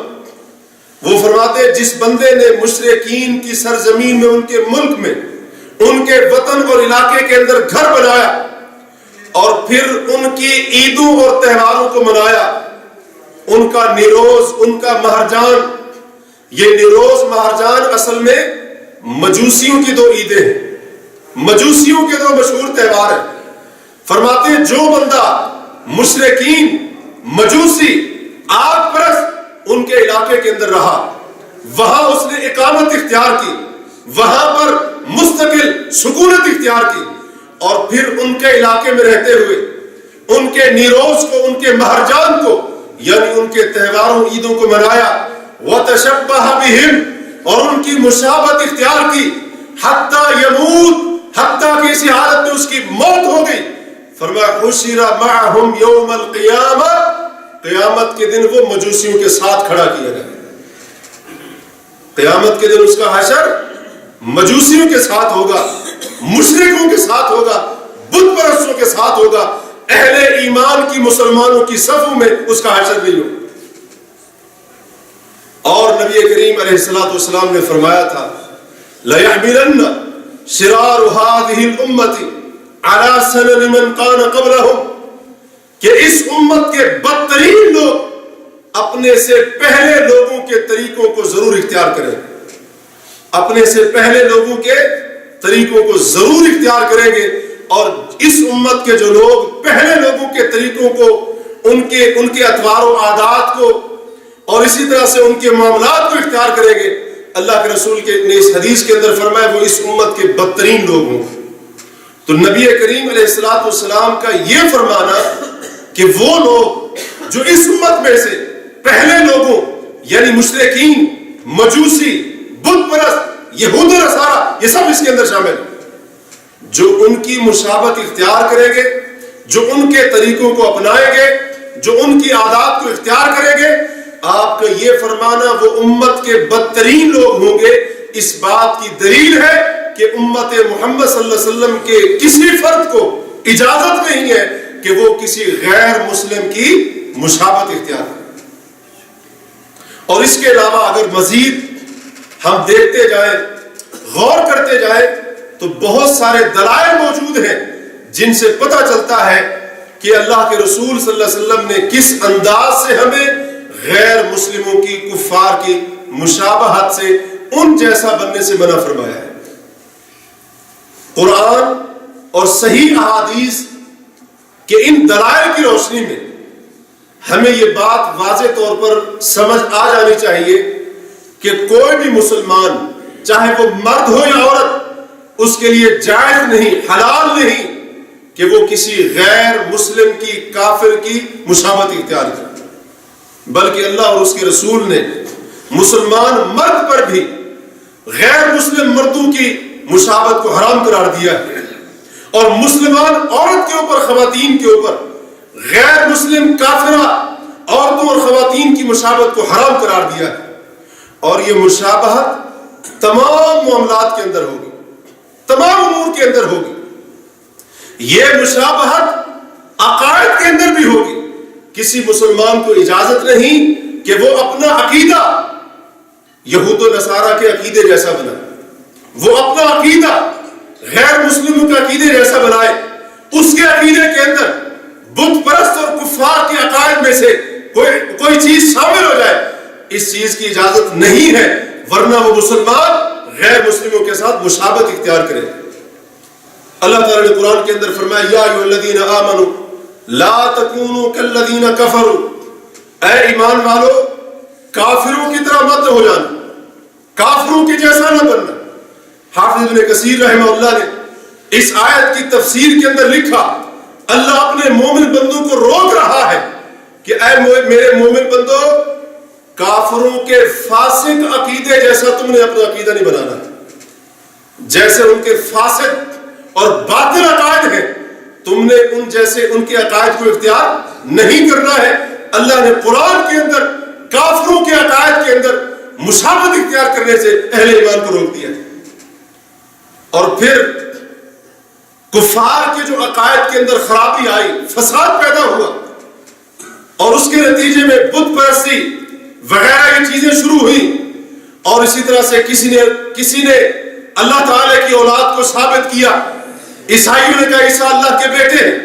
وہ فرماتے جس بندے نے مشرکین کی سرزمین میں، ان کے ملک میں، ان کے وطن اور علاقے کے اندر گھر بنایا اور پھر ان کی عیدوں اور تہواروں کو منایا، ان کا نیروز، ان کا مہرجان، یہ نیروز مہرجان اصل میں مجوسیوں کی دو عیدیں ہیں، مجوسیوں کے 2 مشہور تہوار ہیں. فرماتے ہیں جو بندہ مشرکین مجوسی آگ پرست ان کے علاقے کے اندر رہا، وہاں اس نے اقامت اختیار کی، وہاں پر مستقل سکونت اختیار کی، اور پھر ان کے علاقے میں رہتے ہوئے ان کے نیروز کو، ان کے مہرجان کو، یعنی ان کے تہواروں عیدوں کو منایا، وَتَشَبَّهَ بِهِمْ اور ان کی مشابہت اختیار کی، حَتَّى يَمُوتْ حتیٰ کہ اسی حالت میں اس کی موت ہو گئی. فرمایا حُشِرَ مَعَهُمْ يَوْمَ الْقِيَامَةِ قیامت کے دن وہ مجوسیوں کے ساتھ کھڑا کیا گیا. قیامت کے دن اس کا حشر مجوسیوں کے ساتھ ہوگا، مشرکوں کے ساتھ ہوگا، بت پرستوں کے ساتھ ہوگا. اہل ایمان کی مسلمانوں کی صفوں میں اس کا حشر نہیں ہوگا. اور نبی کریم علیہ الصلوۃ والسلام نے فرمایا تھا لَيَحْمِلَنَّ شِرَارُ هَذِهِ الْأُمَّةِ عَلَى سَنَنِ مَنْ كَانَ قَبْلَهُمْ کہ اس امت کے بدترین لوگ اپنے سے پہلے لوگوں کے طریقوں کو ضرور اختیار کریں، اپنے سے پہلے لوگوں کے طریقوں کو ضرور اختیار کریں گے. اور اس امت کے جو لوگ پہلے لوگوں کے طریقوں کو، ان کے اطوار و عادات کو اور اسی طرح سے ان کے معاملات کو اختیار کریں گے، اللہ کے رسول نے اس حدیث کے اندر فرمایا وہ اس امت کے بدترین لوگ ہوں. تو نبی کریم علیہ الصلوۃ والسلام کا یہ فرمانا کہ وہ لوگ جو اس امت میں سے پہلے لوگوں یعنی مشرکین، مجوسی، بت پرست، یہود و نصارہ، یہ سب اس کے اندر شامل ہیں، جو ان کی مشابہت اختیار کریں گے، جو ان کے طریقوں کو اپنائیں گے، جو ان کی عادات کو اختیار کریں گے، آپ کا یہ فرمانا وہ امت کے بدترین لوگ ہوں گے. اس بات کی دلیل ہے کہ امت محمد صلی اللہ علیہ وسلم کے کسی فرد کو اجازت نہیں ہے کہ وہ کسی غیر مسلم کی مشابہت اختیار کرے. اور اس کے علاوہ اگر مزید ہم دیکھتے جائیں، غور کرتے جائیں، تو بہت سارے دلائل موجود ہیں جن سے پتہ چلتا ہے کہ اللہ کے رسول صلی اللہ علیہ وسلم نے کس انداز سے ہمیں غیر مسلموں کی، کفار کی مشابہت سے، ان جیسا بننے سے منع فرمایا ہے. قرآن اور صحیح احادیث کے ان دلائل کی روشنی میں ہمیں یہ بات واضح طور پر سمجھ آ جانی چاہیے کہ کوئی بھی مسلمان چاہے وہ مرد ہو یا عورت، اس کے لیے جائز نہیں، حلال نہیں کہ وہ کسی غیر مسلم کی، کافر کی مشابہت اختیار کرے، بلکہ اللہ اور اس کے رسول نے مسلمان مرد پر بھی غیر مسلم مردوں کی مشابہت کو حرام قرار دیا ہے، اور مسلمان عورت کے اوپر، خواتین کے اوپر غیر مسلم کافرہ عورتوں اور خواتین کی مشابہت کو حرام قرار دیا ہے. اور یہ مشابہت تمام معاملات کے اندر ہوگی، تمام امور کے اندر ہوگی. یہ مشابہت عقائد کے اندر بھی ہوگی. کسی مسلمان کو اجازت نہیں کہ وہ اپنا عقیدہ یہود و نصارہ کے عقیدے جیسا بنائے، وہ اپنا عقیدہ غیر مسلموں کے عقیدے جیسا بنائے، اس کے عقیدے کے اندر بت پرست اور کفار کے عقائد میں سے کوئی چیز شامل ہو جائے، اس چیز کی اجازت نہیں ہے، ورنہ وہ مسلمان غیر مسلموں کے ساتھ مشابہت اختیار کرے. اللہ تعالیٰ نے قرآن کے اندر فرمایا یا ایھا الذین آمنوا لا تکونوا کالذین کفروا، اے ایمان والو کافروں کی طرح مت ہو جانا، کافروں کے جیسا نہ بننا. حافظ ابن کثیر رحمہ اللہ نے اس آیت کی تفسیر کے اندر لکھا اللہ اپنے مومن بندوں کو روک رہا ہے کہ اے میرے مومن بندو، کافروں کے فاسق عقیدے جیسا تم نے اپنا عقیدہ نہیں بنانا. جیسے ان کے فاسق اور باطل عقائد ہیں، تم نے ان جیسے ان کے عقائد کو اختیار نہیں کرنا ہے. اللہ نے قرآن کے اندر کافروں کے عقائد کے اندر مشابہت اختیار کرنے سے اہل ایمان کو روک دیا. اور پھر کفار کے جو عقائد کے اندر خرابی آئی، فساد پیدا ہوا، اور اس کے نتیجے میں بت پرستی وغیرہ یہ چیزیں شروع ہوئی، اور اسی طرح سے کسی نے اللہ تعالی کی اولاد کو ثابت کیا. عیسائیوں نے کہا عیسیٰ اللہ کے بیٹے ہیں،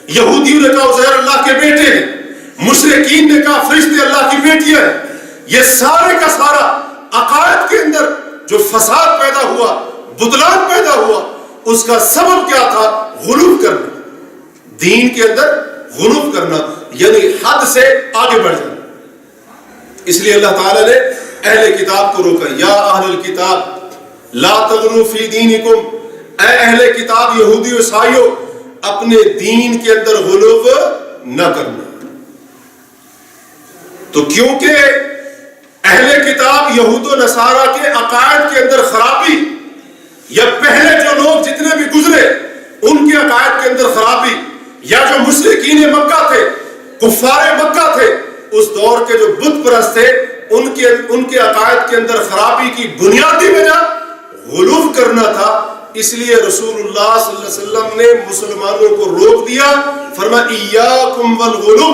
یہودیوں نے کہا عزیر اللہ کے بیٹے ہیں، مشرکین نے کہا فرشتے اللہ کی بیٹیاں ہیں. یہ سارے کا سارا عقائد کے اندر جو فساد پیدا ہوا، بطلان پیدا ہوا، اس کا سبب کیا تھا؟ غلو کرنا، دین کے اندر غلو کرنا، یعنی حد سے آگے بڑھ جانا۔ اس لیے اللہ تعالیٰ نے اہل کتاب کو روکا، یا اہل الکتاب لا تغلو فی دینکم، اے اہل کتاب یہودی و عیسائیوں اپنے دین کے اندر غلو نہ کرنا۔ تو کیونکہ اہل کتاب یہود و نصارہ کے عقائد کے اندر خرابی، یا پہلے جو لوگ جتنے بھی گزرے ان کے عقائد کے اندر خرابی، یا جو مشرکین مکہ تھے، کفار مکہ تھے، اس دور کے جو بت پرست تھے، ان کے عقائد کے اندر خرابی کی بنیادی وجہ غلو کرنا تھا۔ اس لیے رسول اللہ صلی اللہ علیہ وسلم نے مسلمانوں کو روک دیا، فرمایا ایاکم والغلو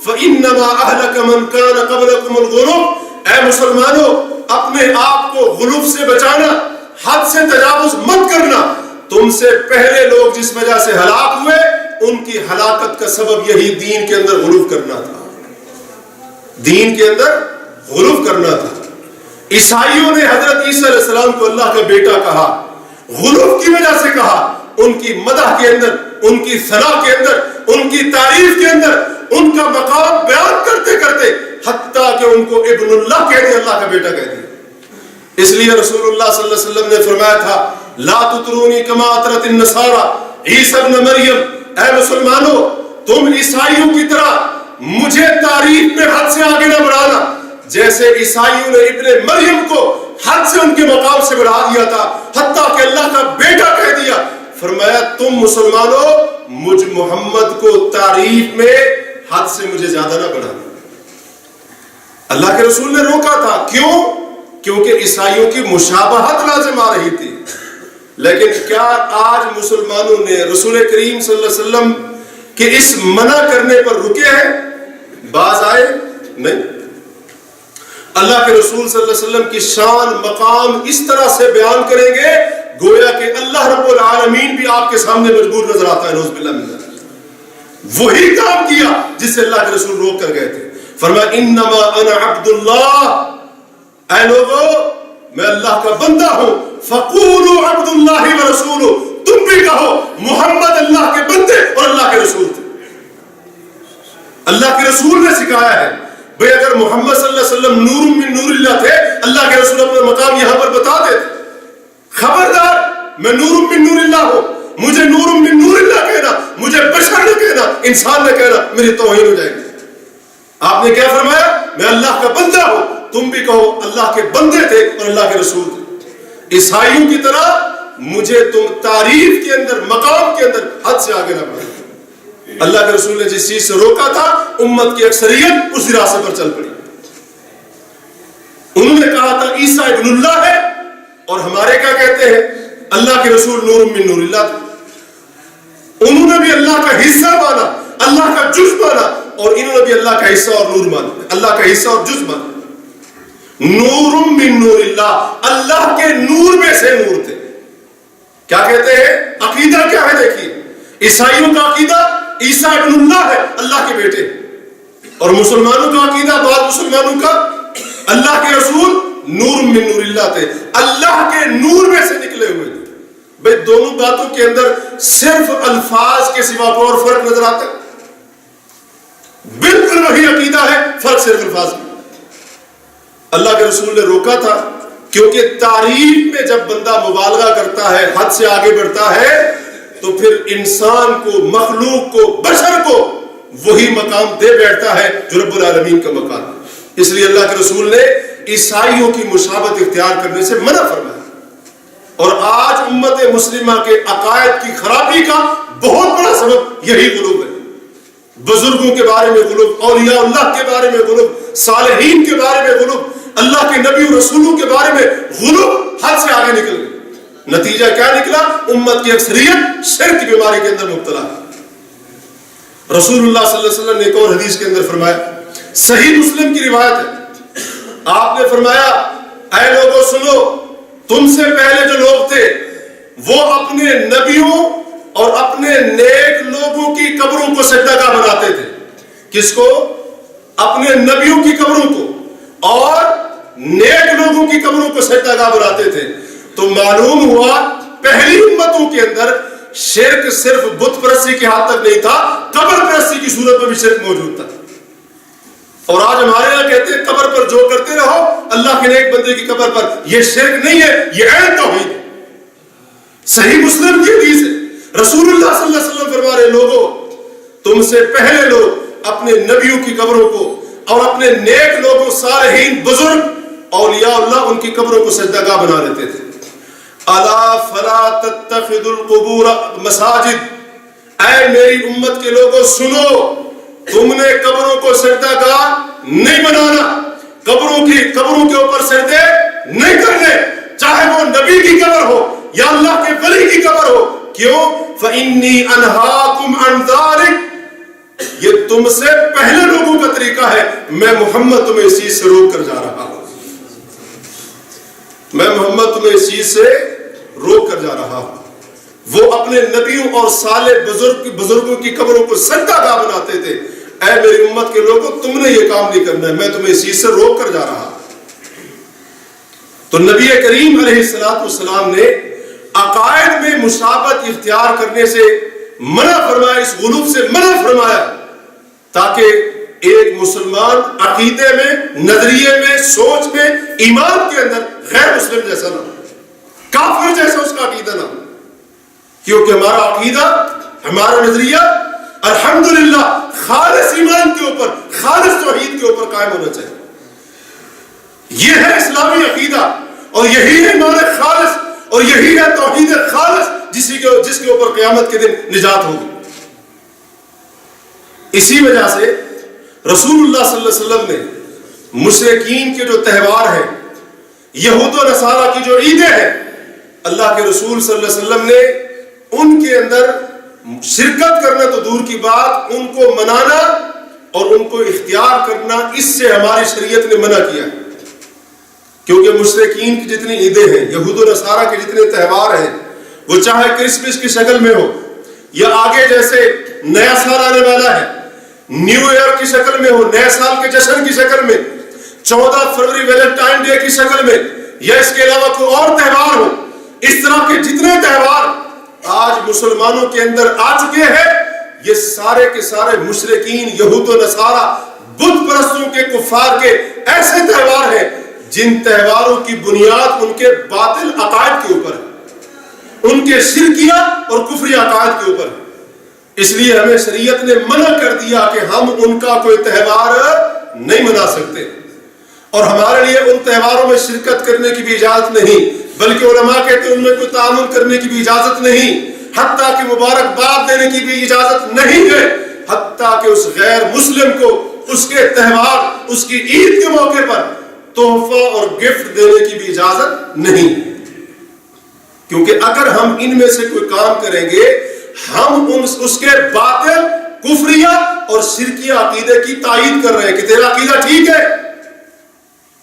فانما اہلک من کان قبلکم الغلو، اے مسلمانوں اپنے آپ کو غلو سے بچانا، حد سے تجاوز مت کرنا، تم سے پہلے لوگ جس وجہ سے ہلاک ہوئے ان کی ہلاکت کا سبب یہی دین کے اندر غلو کرنا تھا، دین کے اندر غلو کرنا تھا۔ عیسائیوں نے حضرت عیسیٰ علیہ السلام کو اللہ کا بیٹا کہا، غلو کی وجہ سے کہا، ان کی مدح کے اندر، ان کی ثنا کے اندر، ان کی تعریف کے اندر ان کا مقام بیان کرتے کرتے حتیٰ کہ ان کو ابن اللہ کہہ دیا، اللہ کا بیٹا کہہ دیا۔ اس لیے رسول اللہ صلی اللہ علیہ وسلم نے فرمایا تھا لا تطرونی کما اطرت النصارى عیسی ابن مریم، اے مسلمانوں تم عیسائیوں کی طرح مجھے تعریف میں حد سے آگے نہ بڑھانا، جیسے عیسائیوں نے ابن مریم کو حد سے ان کے مقام سے بڑھا دیا تھا، حتیٰ کہ اللہ کا بیٹا کہہ دیا۔ فرمایا تم مسلمانوں مجھ محمد کو تعریف میں حد سے مجھے زیادہ نہ بڑھانا۔ اللہ کے رسول نے روکا تھا، کیوں؟ کیونکہ عیسائیوں کی مشابہت لازم آ رہی تھی۔ لیکن کیا آج مسلمانوں نے رسول کریم صلی اللہ علیہ وسلم کے اس منع کرنے پر رکے ہیں؟ باز آئے؟ نہیں۔ اللہ کے رسول صلی اللہ علیہ وسلم کی شان مقام اس طرح سے بیان کریں گے گویا کہ اللہ رب العالمین بھی آپ کے سامنے مجبور نظر آتا ہے، نعوذ باللہ من ذلک۔ وہی کام کیا جس سے اللہ کے رسول روک کر گئے تھے، فرمایا انما انا عبد اللہ، اے لوگو میں اللہ کا بندہ ہوں، فقولوا عبد اللہ ورسولہ، تم بھی کہو محمد اللہ کے بندے اور اللہ کے رسول تھے۔ اللہ کے رسول نے سکھایا ہے، بھئی اگر محمد صلی اللہ علیہ وسلم نور من نور اللہ تھے، اللہ کے رسول اپنا مقام یہاں پر بتا دیتے، خبردار میں نور من نور اللہ ہوں، مجھے نور من نور اللہ کہنا، مجھے بشر نہ کہنا، انسان نہ کہنا، میری توہین ہو جائے گی۔ آپ نے کیا فرمایا؟ میں اللہ کا بندہ ہوں، تم بھی کہو اللہ کے بندے تھے اور اللہ کے رسول تھے۔ عیسائیوں کی طرح مجھے تم تعریف کے اندر، مقام کے اندر حد سے آگے نہ بڑھو۔ اللہ کے رسول نے جس چیز سے روکا تھا امت کی اکثریت اسی راستے پر چل پڑی۔ انہوں نے کہا تھا عیسیٰ ابن اللہ ہے، اور ہمارے کیا کہتے ہیں؟ اللہ کے رسول نور من نور اللہ تھے۔ انہوں نے بھی اللہ کا حصہ مانا، اللہ کا جز مانا، اور انہوں نے بھی اللہ کا حصہ اور نور مانا، اللہ کا حصہ اور جز مانا۔ نور من نور اللہ، اللہ کے نور میں سے نور تھے۔ کیا کہتے ہیں؟ عقیدہ کیا ہے؟ دیکھیے عیسائیوں کا عقیدہ عیسیٰ ابن اللہ ہے، اللہ کے بیٹے، اور مسلمانوں کا عقیدہ، بعض مسلمانوں کا اللہ کے رسول نور من نور اللہ تھے، اللہ کے نور میں سے نکلے ہوئے تھے۔ بھئی دونوں باتوں کے اندر صرف الفاظ کے سوا کوئی اور فرق نظر آتا ہے؟ بالکل وہی عقیدہ ہے، فرق صرف الفاظ میں۔ اللہ کے رسول نے روکا تھا کیونکہ تعریف میں جب بندہ مبالغہ کرتا ہے، حد سے آگے بڑھتا ہے، تو پھر انسان کو، مخلوق کو، بشر کو وہی مقام دے بیٹھتا ہے جو رب العالمین کا مقام ہے۔ اس لیے اللہ کے رسول نے عیسائیوں کی مشابہت اختیار کرنے سے منع فرمایا۔ اور آج امت مسلمہ کے عقائد کی خرابی کا بہت بڑا سبب یہی غلو ہے۔ بزرگوں کے بارے میں غلو، اولیاء اللہ کے بارے میں غلو، صالحین کے بارے میں غلو، اللہ کے نبی و رسولوں کے بارے میں غلو، حد سے آگے نکل گئے۔ نتیجہ کیا نکلا؟ امت کی اکثریت شرک کی بیماری کے اندر مبتلا ہے۔ رسول اللہ صلی اللہ علیہ وسلم نے ایک اور حدیث کے اندر فرمایا، صحیح مسلم کی روایت ہے، آپ نے فرمایا اے لوگوں سنو، تم سے پہلے جو لوگ تھے وہ اپنے نبیوں اور اپنے نیک لوگوں کی قبروں کو سجدہ گاہ بناتے تھے۔ کس کو؟ اپنے نبیوں کی قبروں کو اور نیک لوگوں کی قبروں کو سجدہ گاہ بناتے تھے۔ تو معلوم ہوا پہلی امتوں کے اندر شرک صرف بت پرستی کی حد تک نہیں تھا، قبر پرستی کی صورت میں بھی شرک موجود تھا. اور آج ہمارے یہاں کہتے ہیں قبر پر جو کرتے رہو اللہ کے نیک بندے کی قبر پر، یہ شرک نہیں ہے، یہ عین توحید ہے. صحیح مسلم کی حدیث ہے، رسول اللہ صلی اللہ علیہ وسلم فرما رہے لوگوں تم سے پہلے لوگ اپنے نبیوں کی قبروں کو اور اپنے نیک لوگوں صالحین بزرگ اولیاء اللہ ان کی قبروں کو سجدہ گاہ بنا لیتے تھے. الا فلا تتخذوا القبور مساجد، اے میری امت کے لوگوں سنو، تم نے قبروں کو سجدہ گاہ نہیں بنانا، قبروں کے اوپر سجدے نہیں کرنے، چاہے وہ نبی کی قبر ہو یا اللہ کے ولی کی قبر ہو. کیوں؟ فإنی انہاکم عن ذلک، یہ تم سے پہلے لوگوں کا طریقہ ہے، میں محمد تمہیں اس چیز سے روک کر جا رہا ہوں، میں محمد تمہیں اس چیز سے روک کر جا رہا ہوں. وہ اپنے نبیوں اور صالح بزرگوں کی قبروں کو سجدہ گاہ بناتے تھے. اے میری امت کے لوگوں تم نے یہ کام نہیں کرنا ہے، میں تمہیں اس چیز سے روک کر جا رہا ہوں. تو نبی کریم علیہ السلام نے عقائد میں مشابہت اختیار کرنے سے منع فرمایا، اس غلو سے منع فرمایا، تاکہ ایک مسلمان عقیدے میں، نظریے میں، سوچ میں، ایمان کے اندر غیر مسلم جیسا نہ ہو، کافر جیسا اس کا عقیدہ نہ ہو. کیونکہ ہمارا عقیدہ، ہمارا نظریہ الحمدللہ خالص ایمان کے اوپر، خالص توحید کے اوپر قائم ہونا چاہیے. یہ ہے اسلامی عقیدہ، اور یہی ہے ایمان خالص، اور یہی ہے توحید خالص جس کے اوپر قیامت کے دن نجات ہوگی. اسی وجہ سے رسول اللہ صلی اللہ علیہ وسلم نے مشرکین کے جو تہوار ہیں، یہود و نصارہ کی جو عیدیں ہیں، اللہ کے رسول صلی اللہ علیہ وسلم نے ان کے اندر شرکت کرنا تو دور کی بات، ان کو منانا اور ان کو اختیار کرنا، اس سے ہماری شریعت نے منع کیا. کیونکہ مشرکین کی جتنی عیدیں ہیں، یہود و نصارہ کے جتنے تہوار ہیں، وہ چاہے کرسمس کی شکل میں ہو یا آگے جیسے نیا سال آنے والا ہے نیو ایئر کی شکل میں ہو، نئے سال کے جشن کی شکل میں، 14 فروری ویلنٹائن ڈے کی شکل میں، یا اس کے علاوہ کوئی اور تہوار ہو، اس طرح کے جتنے تہوار آج مسلمانوں کے اندر آ چکے ہیں، یہ سارے کے سارے مشرکین، یہود و نصارہ، بت پرستوں کے، کفار کے ایسے تہوار ہیں جن تہواروں کی بنیاد ان کے باطل عقائد کے اوپر ہے، ان کے شرکیہ اور کفری عقائد کے اوپر ہے. اس لیے ہمیں شریعت نے منع کر دیا کہ ہم ان کا کوئی تہوار نہیں منا سکتے، اور ہمارے لیے ان تہواروں میں شرکت کرنے کی بھی اجازت نہیں، بلکہ علماء کہتے ہیں ان میں کوئی تعاون کرنے کی بھی اجازت نہیں، حتیٰ کہ مبارکباد دینے کی بھی اجازت نہیں ہے، حتیٰ کہ اس غیر مسلم کو اس کے تہوار، اس کی عید کے موقع پر تحفہ اور گفٹ دینے کی بھی اجازت نہیں. کیونکہ اگر ہم ان میں سے کوئی کام کریں گے، ہم اس کے باطل، کفریہ اور شرکیہ عقیدے کی تائید کر رہے ہیں کہ تیرا عقیدہ ٹھیک ہے،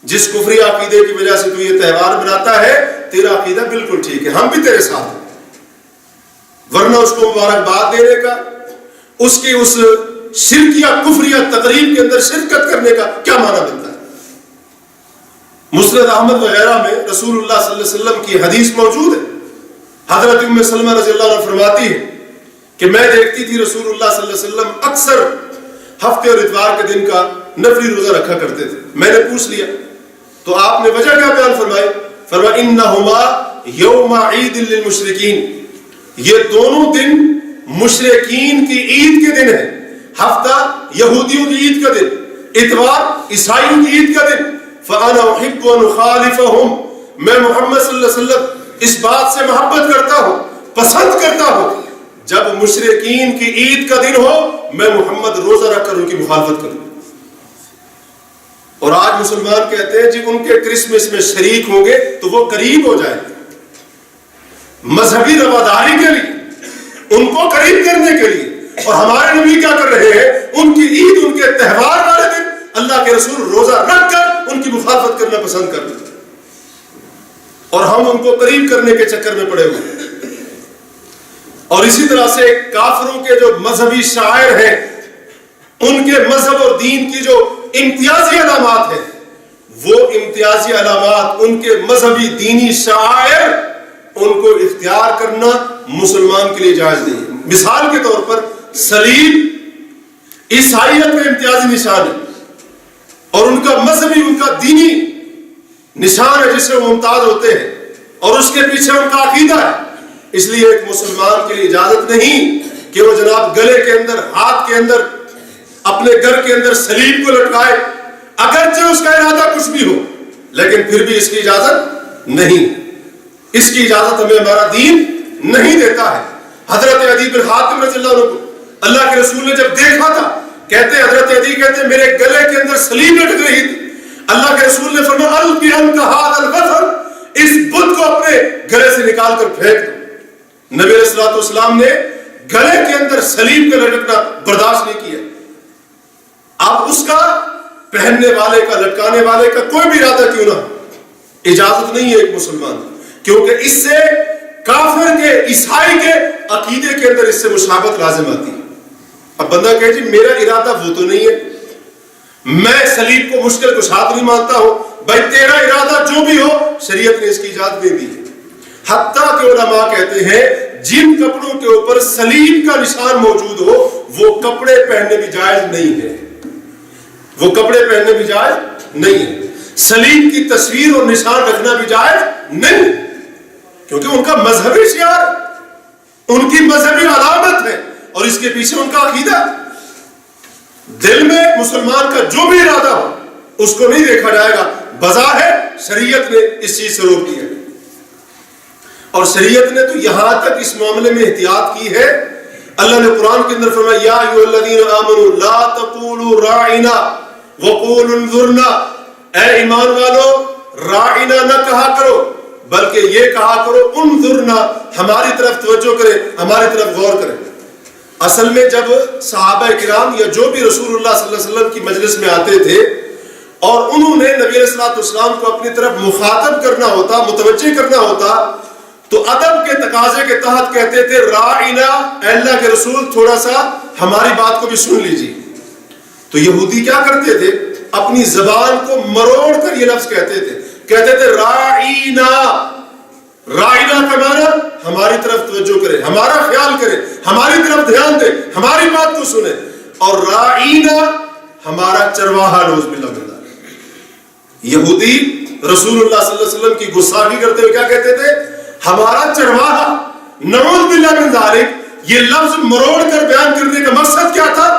جس کفری عقیدے کی وجہ سے تو یہ تہوار مناتا ہے، تیرا عقیدہ بالکل ٹھیک ہے، ہم بھی تیرے ساتھ ہیں. ورنہ اس کو مبارکباد دینے کا، اس کی اس شرکیہ کفریہ تقریب کے اندر شرکت کرنے کا کیا معنی بنتا ہے؟ مسند احمد وغیرہ میں رسول اللہ صلی اللہ علیہ وسلم کی حدیث موجود ہے. حضرت ام سلمہ رضی اللہ عنہ فرماتی ہے کہ میں دیکھتی تھی رسول اللہ صلی اللہ علیہ وسلم اکثر ہفتے اور اتوار کے دن کا نفلی روزہ رکھا کرتے تھے. میں نے پوچھ لیا تو آپ نے وجہ کیا بیان فرمائی؟ فرمایا انہما یوم عید للمشرکین، یہ دونوں دن مشرکین کی عید کے دن ہے. ہفتہ یہودیوں کی عید کا دن، اتوار عیسائیوں کی عید کا دن. فانا احب ان اخالفهم، میں محمد صلی اللہ علیہ وسلم اس بات سے محبت کرتا ہوں، پسند کرتا ہوں، جب مشرکین کی عید کا دن ہو میں محمد روزہ رکھ کر ان کی مخالفت کروں. اور آج مسلمان کہتے ہیں جی ان کے کرسمس میں شریک ہوں گے تو وہ قریب ہو جائیں گے. مذہبی رواداری کے لیے، ان کو قریب کرنے کے لیے. اور ہمارے نبی کیا کر رہے ہیں؟ ان کی عید، ان کے تہوار والے دن اللہ کے رسول روزہ رکھ کر ان کی مخالفت کرنا پسند کرتے ہیں، اور ہم ان کو قریب کرنے کے چکر میں پڑے ہوئے ہیں. اور اسی طرح سے کافروں کے جو مذہبی شاعر ہیں، ان کے مذہب اور دین کی جو امتیازی علامات ہیں، وہ امتیازی علامات ان کے مذہبی دینی شاعر ان کو اختیار کرنا مسلمان کے لیے جائز نہیں ہے۔ مثال کے طور پر صلیب عیسائیت کا امتیازی نشان ہے اور ان کا مذہبی، ان کا دینی نشان ہے جس سے وہ ممتاز ہوتے ہیں، اور اس کے پیچھے ان کا عقیدہ ہے۔ اس لیے ایک مسلمان کے لیے اجازت نہیں کہ وہ جناب گلے کے اندر، ہاتھ کے اندر، اپنے گھر کے اندر صلیب کو لٹکائے، اگرچہ اس کا ارادہ کچھ بھی ہو، لیکن پھر بھی اس کی اجازت نہیں، اس کی اجازت ہمیں ہمارا دین نہیں دیتا ہے۔ حضرت عدی بن حاتم رضی اللہ عنہ کو اللہ کے رسول نے جب دیکھا تھا، کہتے حضرت عدی کہتے میرے گلے کے اندر صلیب لٹک رہی تھی، اللہ کے رسول نے فرمایا القی عنک ھذا الوثن، اس بت کو اپنے گلے سے نکال کر پھینک دو۔ نبی علیہ الصلوۃ والسلام نے گلے کے اندر صلیب کا لٹکنا برداشت نہیں کیا۔ اب اس کا پہننے والے کا، لٹکانے والے کا کوئی بھی ارادہ کیوں نہ ہو، اجازت نہیں ہے ایک مسلمان، کیونکہ اس سے کافر کے، عیسائی کے عقیدے کے اندر اس سے مشابہت لازم آتی ہے۔ اب بندہ کہے جی میرا ارادہ وہ تو نہیں ہے، میں صلیب کو مشکل کشاد نہیں مانتا ہوں، بھائی تیرا ارادہ جو بھی ہو شریعت نے اس کی اجازت دے دی ہے۔ حتیٰ کہ علماء کہتے ہیں جن کپڑوں کے اوپر صلیب کا نشان موجود ہو وہ کپڑے پہننے بھی جائز نہیں ہے، وہ کپڑے پہننے بھی جائز نہیں ہے، صلیب کی تصویر اور نشان رکھنا بھی جائز نہیں، کیونکہ ان کا مذہبی شعار، ان کی مذہبی علامت ہے اور اس کے پیچھے ان کا عقیدہ۔ دل میں مسلمان کا جو بھی ارادہ ہو اس کو نہیں دیکھا جائے گا، بظاہر شریعت نے اس چیز سے روک دیا ہے، اور شریعت نے تو یہاں تک اس معاملے میں احتیاط کی ہے۔ اللہ نے قرآن کے اندر فرمایا یا ایھا الذین آمنوا لا تقولوا راعنا وقولوا انظرنا، اے ایمان والو راعنا نہ کہا کرو بلکہ یہ کہا کرو انظرنا، ہماری طرف توجہ کرے، ہماری طرف غور کرے۔ اصل میں جب صحابہ کرام یا جو بھی رسول اللہ صلی اللہ علیہ وسلم کی مجلس میں آتے تھے اور انہوں نے نبی علیہ الصلوۃ والسلام کو اپنی طرف مخاطب کرنا ہوتا، متوجہ کرنا ہوتا، تو ادب کے تقاضے کے تحت کہتے تھے راعنا، اے اللہ کے رسول تھوڑا سا ہماری بات کو بھی سن لیجیے۔ تو یہودی کیا کرتے تھے، اپنی زبان کو مروڑ کر یہ لفظ کہتے تھے راعنا، راعنا کا معنی ہماری طرف توجہ کرے، ہمارا خیال کرے، ہماری طرف دھیان دے، ہماری بات کو سنے، اور راعنا ہمارا چرواہا، نعوذ باللہ من ذالک۔ یہودی رسول اللہ صلی اللہ علیہ وسلم کی گستاخی کرتے ہوئے کیا کہتے تھے، ہمارا چرواہا، نعوذ باللہ من ذالک۔ یہ لفظ مروڑ کر بیان کرنے کا مقصد کیا تھا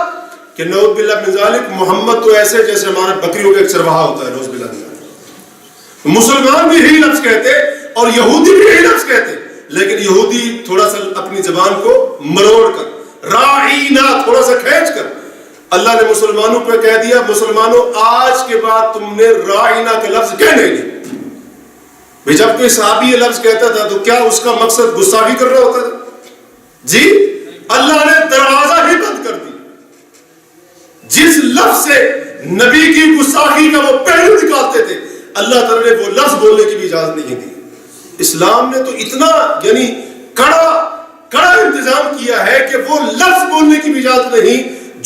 کہ نعوذ باللہ من ذالک محمد تو ایسے جیسے ہمارے بکریوں کا ایک چرواہا ہوتا ہے، نعوذ باللہ من ذالک۔ مسلمان بھی یہی لفظ کہتے اور یہودی بھی یہی لفظ کہتے، لیکن یہودی تھوڑا سا اپنی زبان کو مروڑ کر، راعینا تھوڑا سا کھینچ کر، اللہ نے مسلمانوں پہ کہہ دیا مسلمانوں آج کے بعد تم نے راعینا کا لفظ کہنے نہیں۔ بھئی جب کوئی صحابی یہ لفظ کہتا تھا تو کیا اس کا مقصد گستاخی کر رہا ہوتا تھا؟ جی اللہ نے دروازہ ہی بند کر دی۔ جس لفظ سے نبی کی گستاخی کا وہ پہلو نکالتے تھے اللہ تعالیٰ نے وہ لفظ بولنے کی بھی اجازت نہیں دی۔ اسلام نے تو اتنا یعنی کڑا انتظام کیا ہے کہ وہ لفظ بولنے کی بھی اجازت نہیں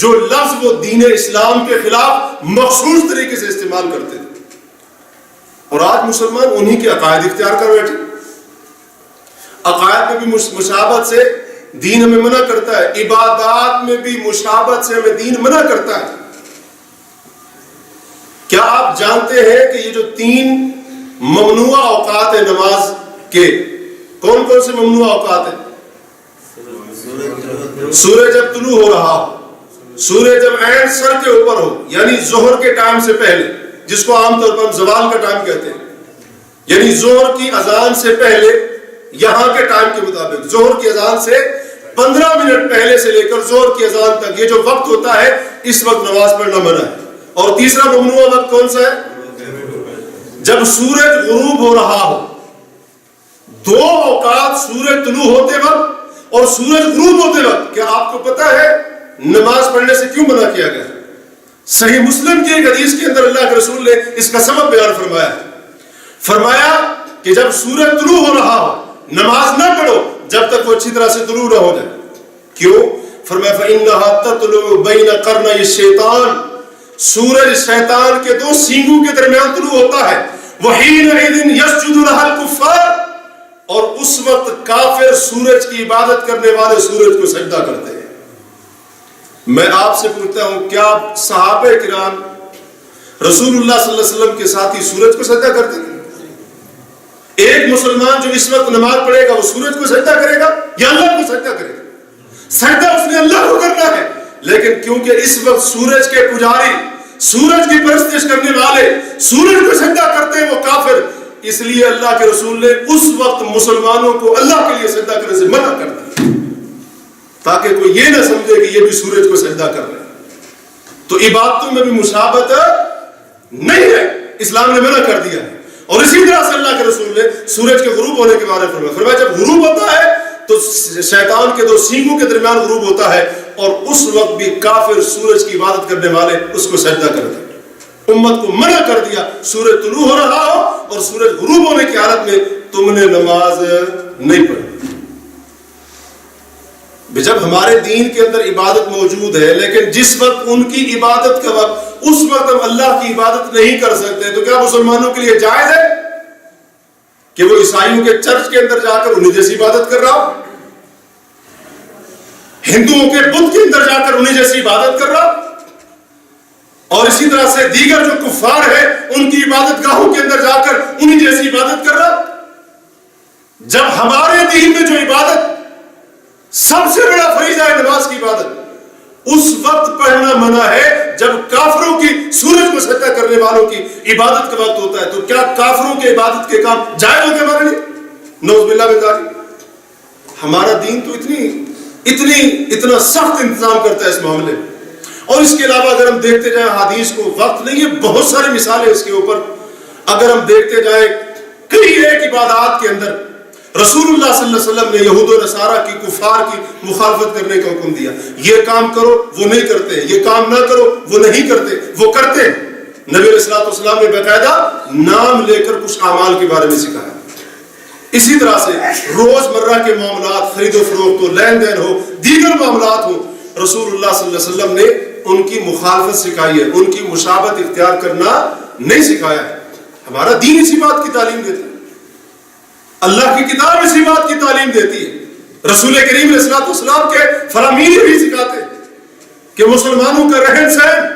جو لفظ وہ دین اسلام کے خلاف مخصوص طریقے سے استعمال کرتے تھے، اور آج مسلمان انہی کے عقائد اختیار کر بیٹھے۔ عقائد میں بھی مشابہت سے دین ہمیں منع کرتا ہے، عبادات میں بھی مشابہت سے ہمیں دین منع کرتا ہے۔ کیا آپ جانتے ہیں کہ یہ جو 3 ممنوع اوقات ہیں نماز کے، کون کون سے ممنوع اوقات ہیں؟ سورج جب طلوع ہو رہا ہو، سورج جب عین سر کے اوپر ہو یعنی ظہر کے ٹائم سے پہلے، جس کو عام طور پر ہم زوال کا ٹائم کہتے ہیں، یعنی ظہر کی اذان سے پہلے، یہاں کے ٹائم کے مطابق ظہر کی اذان سے 15 منٹ پہلے سے لے کر ظہر کی اذان تک یہ جو وقت ہوتا ہے اس وقت نماز پڑھنا منع ہے۔ اور تیسرا ممنوع وقت کون سا ہے؟ جب سورج غروب ہو رہا ہو۔ 2 اوقات سورج طلوع ہوتے وقت اور سورج غروب ہوتے وقت، کیا آپ کو پتا ہے نماز پڑھنے سے کیوں منع کیا گیا؟ صحیح مسلم کی ایک حدیث کے اندر اللہ کے رسول نے اس کا سبب بیان فرمایا کہ جب سورج طلوع ہو رہا ہو نماز نہ پڑھو جب تک وہ اچھی طرح سے طلوع نہ ہو جائے۔ کیوں؟ فرمایا فَإِنَّهَا تَطْلُعُ بَيْنَ قَرْنَيِ الشَّيْطَانِ، سورج شیطان کے 2 سینگوں کے درمیان طلوع ہوتا ہے۔ وَحِينَئِذٍ يَسْجُدُ لَهَا الْكُفَّارُ، اور اس وقت کافر سورج کی عبادت کرنے والے سورج کو سجدہ کرتے ہیں۔ میں آپ سے پوچھتا ہوں، کیا صحابہ کرام رسول اللہ صلی اللہ علیہ وسلم کے ساتھ ہی سورج کو سجدہ کرتے تھے؟ ایک مسلمان جو اس وقت نماز پڑھے گا وہ سورج کو سجدہ کرے گا یا اللہ کو سجدہ کرے گا؟ سجدہ اس نے اللہ کو کرنا ہے، لیکن کیونکہ اس وقت سورج کے پجاری، سورج کی پرستش کرنے والے سورج کو سجدہ کرتے ہیں وہ کافر، اس لیے اللہ کے رسول نے اس وقت مسلمانوں کو اللہ کے لیے سجدہ کرنے سے منع کر دیا، تاکہ کوئی یہ نہ سمجھے کہ یہ بھی سورج کو سجدہ کر رہے ہیں۔ تو عبادتوں میں بھی مشابہت نہیں ہے، اسلام نے منع کر دیا ہے۔ اور اسی طرح سے اللہ کے رسول نے سورج کے غروب ہونے کے بارے میں فرمایا جب غروب ہوتا ہے تو شیطان کے دو سینگوں کے درمیان غروب ہوتا ہے، اور اس وقت بھی کافر سورج کی عبادت کرنے والے اس کو سجدہ کرتے ہیں۔ امت کو منع کر دیا، سورج طلوع ہو رہا ہو اور سورج غروب ہونے کی حالت میں تم نے نماز نہیں پڑھی۔ جب ہمارے دین کے اندر عبادت موجود ہے، لیکن جس وقت ان کی عبادت کا وقت، اس وقت ہم اللہ کی عبادت نہیں کر سکتے، تو کیا مسلمانوں کے لیے جائز ہے کہ وہ عیسائیوں کے چرچ کے اندر جا کر انہیں جیسی عبادت کر رہا ہو، ہندوؤں کے بت کے اندر جا کر انہیں جیسی عبادت کر رہا ہو، اور اسی طرح سے دیگر جو کفار ہیں ان کی عبادت گاہوں کے اندر جا کر انہیں جیسی عبادت کر رہا ہو؟ جب ہمارے دین میں جو عبادت سب سے بڑا فریضہ ہے نماز کی عبادت، اس وقت پڑھنا منع ہے جب کافروں کی سورج کو سجدہ کرنے والوں کی عبادت کا وقت ہوتا ہے۔ تو کیا کافروں کے عبادت کے کام جائز ہوتے ہمارے لیے؟ نعوذ باللہ من ذالک۔ ہمارا دین تو اتنا سخت انتظام کرتا ہے اس معاملے میں۔ اور اس کے علاوہ اگر ہم دیکھتے جائیں حدیث کو، وقت نہیں ہے، بہت ساری مثالیں اس کے اوپر اگر ہم دیکھتے جائیں، کئی ایک عبادات کے اندر رسول اللہ صلی اللہ علیہ وسلم نے یہود و نصارہ کی، کفار کی مخالفت کرنے کا حکم دیا۔ یہ کام کرو وہ نہیں کرتے، یہ کام نہ کرو وہ نہیں کرتے، وہ کرتے۔ نبی علیہ الصلوۃ والسلام نے باقاعدہ نام لے کر کچھ اعمال کے بارے میں سکھایا۔ اسی طرح سے روز مرہ کے معاملات، خرید و فروخت ہو، لین دین ہو، دیگر معاملات ہو، رسول اللہ صلی اللہ علیہ وسلم نے ان کی مخالفت سکھائی ہے، ان کی مشابہت اختیار کرنا نہیں سکھایا ہے۔ ہمارا دین اسی بات کی تعلیم دیتا ہے، اللہ کی کتاب اسی بات کی تعلیم دیتی ہے، رسول کریم علیہ الصلوۃ والسلام کے فرامین بھی سکھاتے ہیں کہ مسلمانوں کا رہن سہن،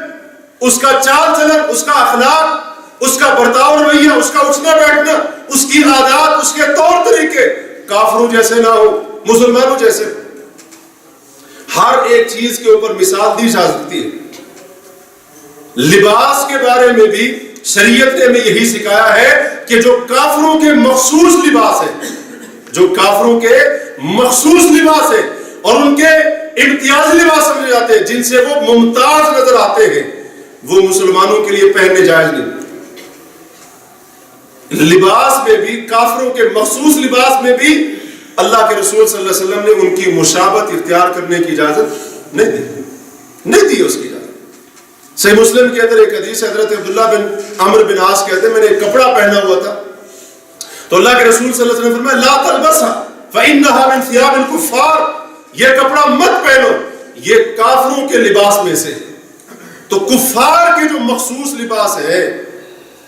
اس کا چال چلن، اس کا اخلاق، اس کا برتاؤ رویہ، اس کا اٹھنا بیٹھنا، اس کی عادات، اس کے طور طریقے کافروں جیسے نہ ہو، مسلمانوں جیسے ہو۔ ہر ایک چیز کے اوپر مثال دی جا سکتی ہے۔ لباس کے بارے میں بھی شریعت نے ہمیں یہی سکھایا ہے کہ جو کافروں کے مخصوص لباس ہے، جو کافروں کے مخصوص لباس ہے اور ان کے امتیازی لباس سمجھے جاتے ہیں، جن سے وہ ممتاز نظر آتے ہیں، وہ مسلمانوں کے لیے پہننے جائز نہیں۔ لباس میں بھی، کافروں کے مخصوص لباس میں بھی اللہ کے رسول صلی اللہ علیہ وسلم نے ان کی مشابہت اختیار کرنے کی اجازت نہیں دی اس کی اجازت۔ صحیح مسلم کے اندر ایک حدیث، حضرت عبداللہ بن عمرو بن عاص کہتے ہیں میں نے ایک کپڑا پہنا ہوا تھا، تو اللہ کے رسول صلی اللہ علیہ وسلم نے فرمایا لا تلبسها فإنها من ثياب الكفار، یہ کپڑا مت پہنو، یہ کافروں کے لباس میں سے۔ تو کفار کے جو مخصوص لباس ہے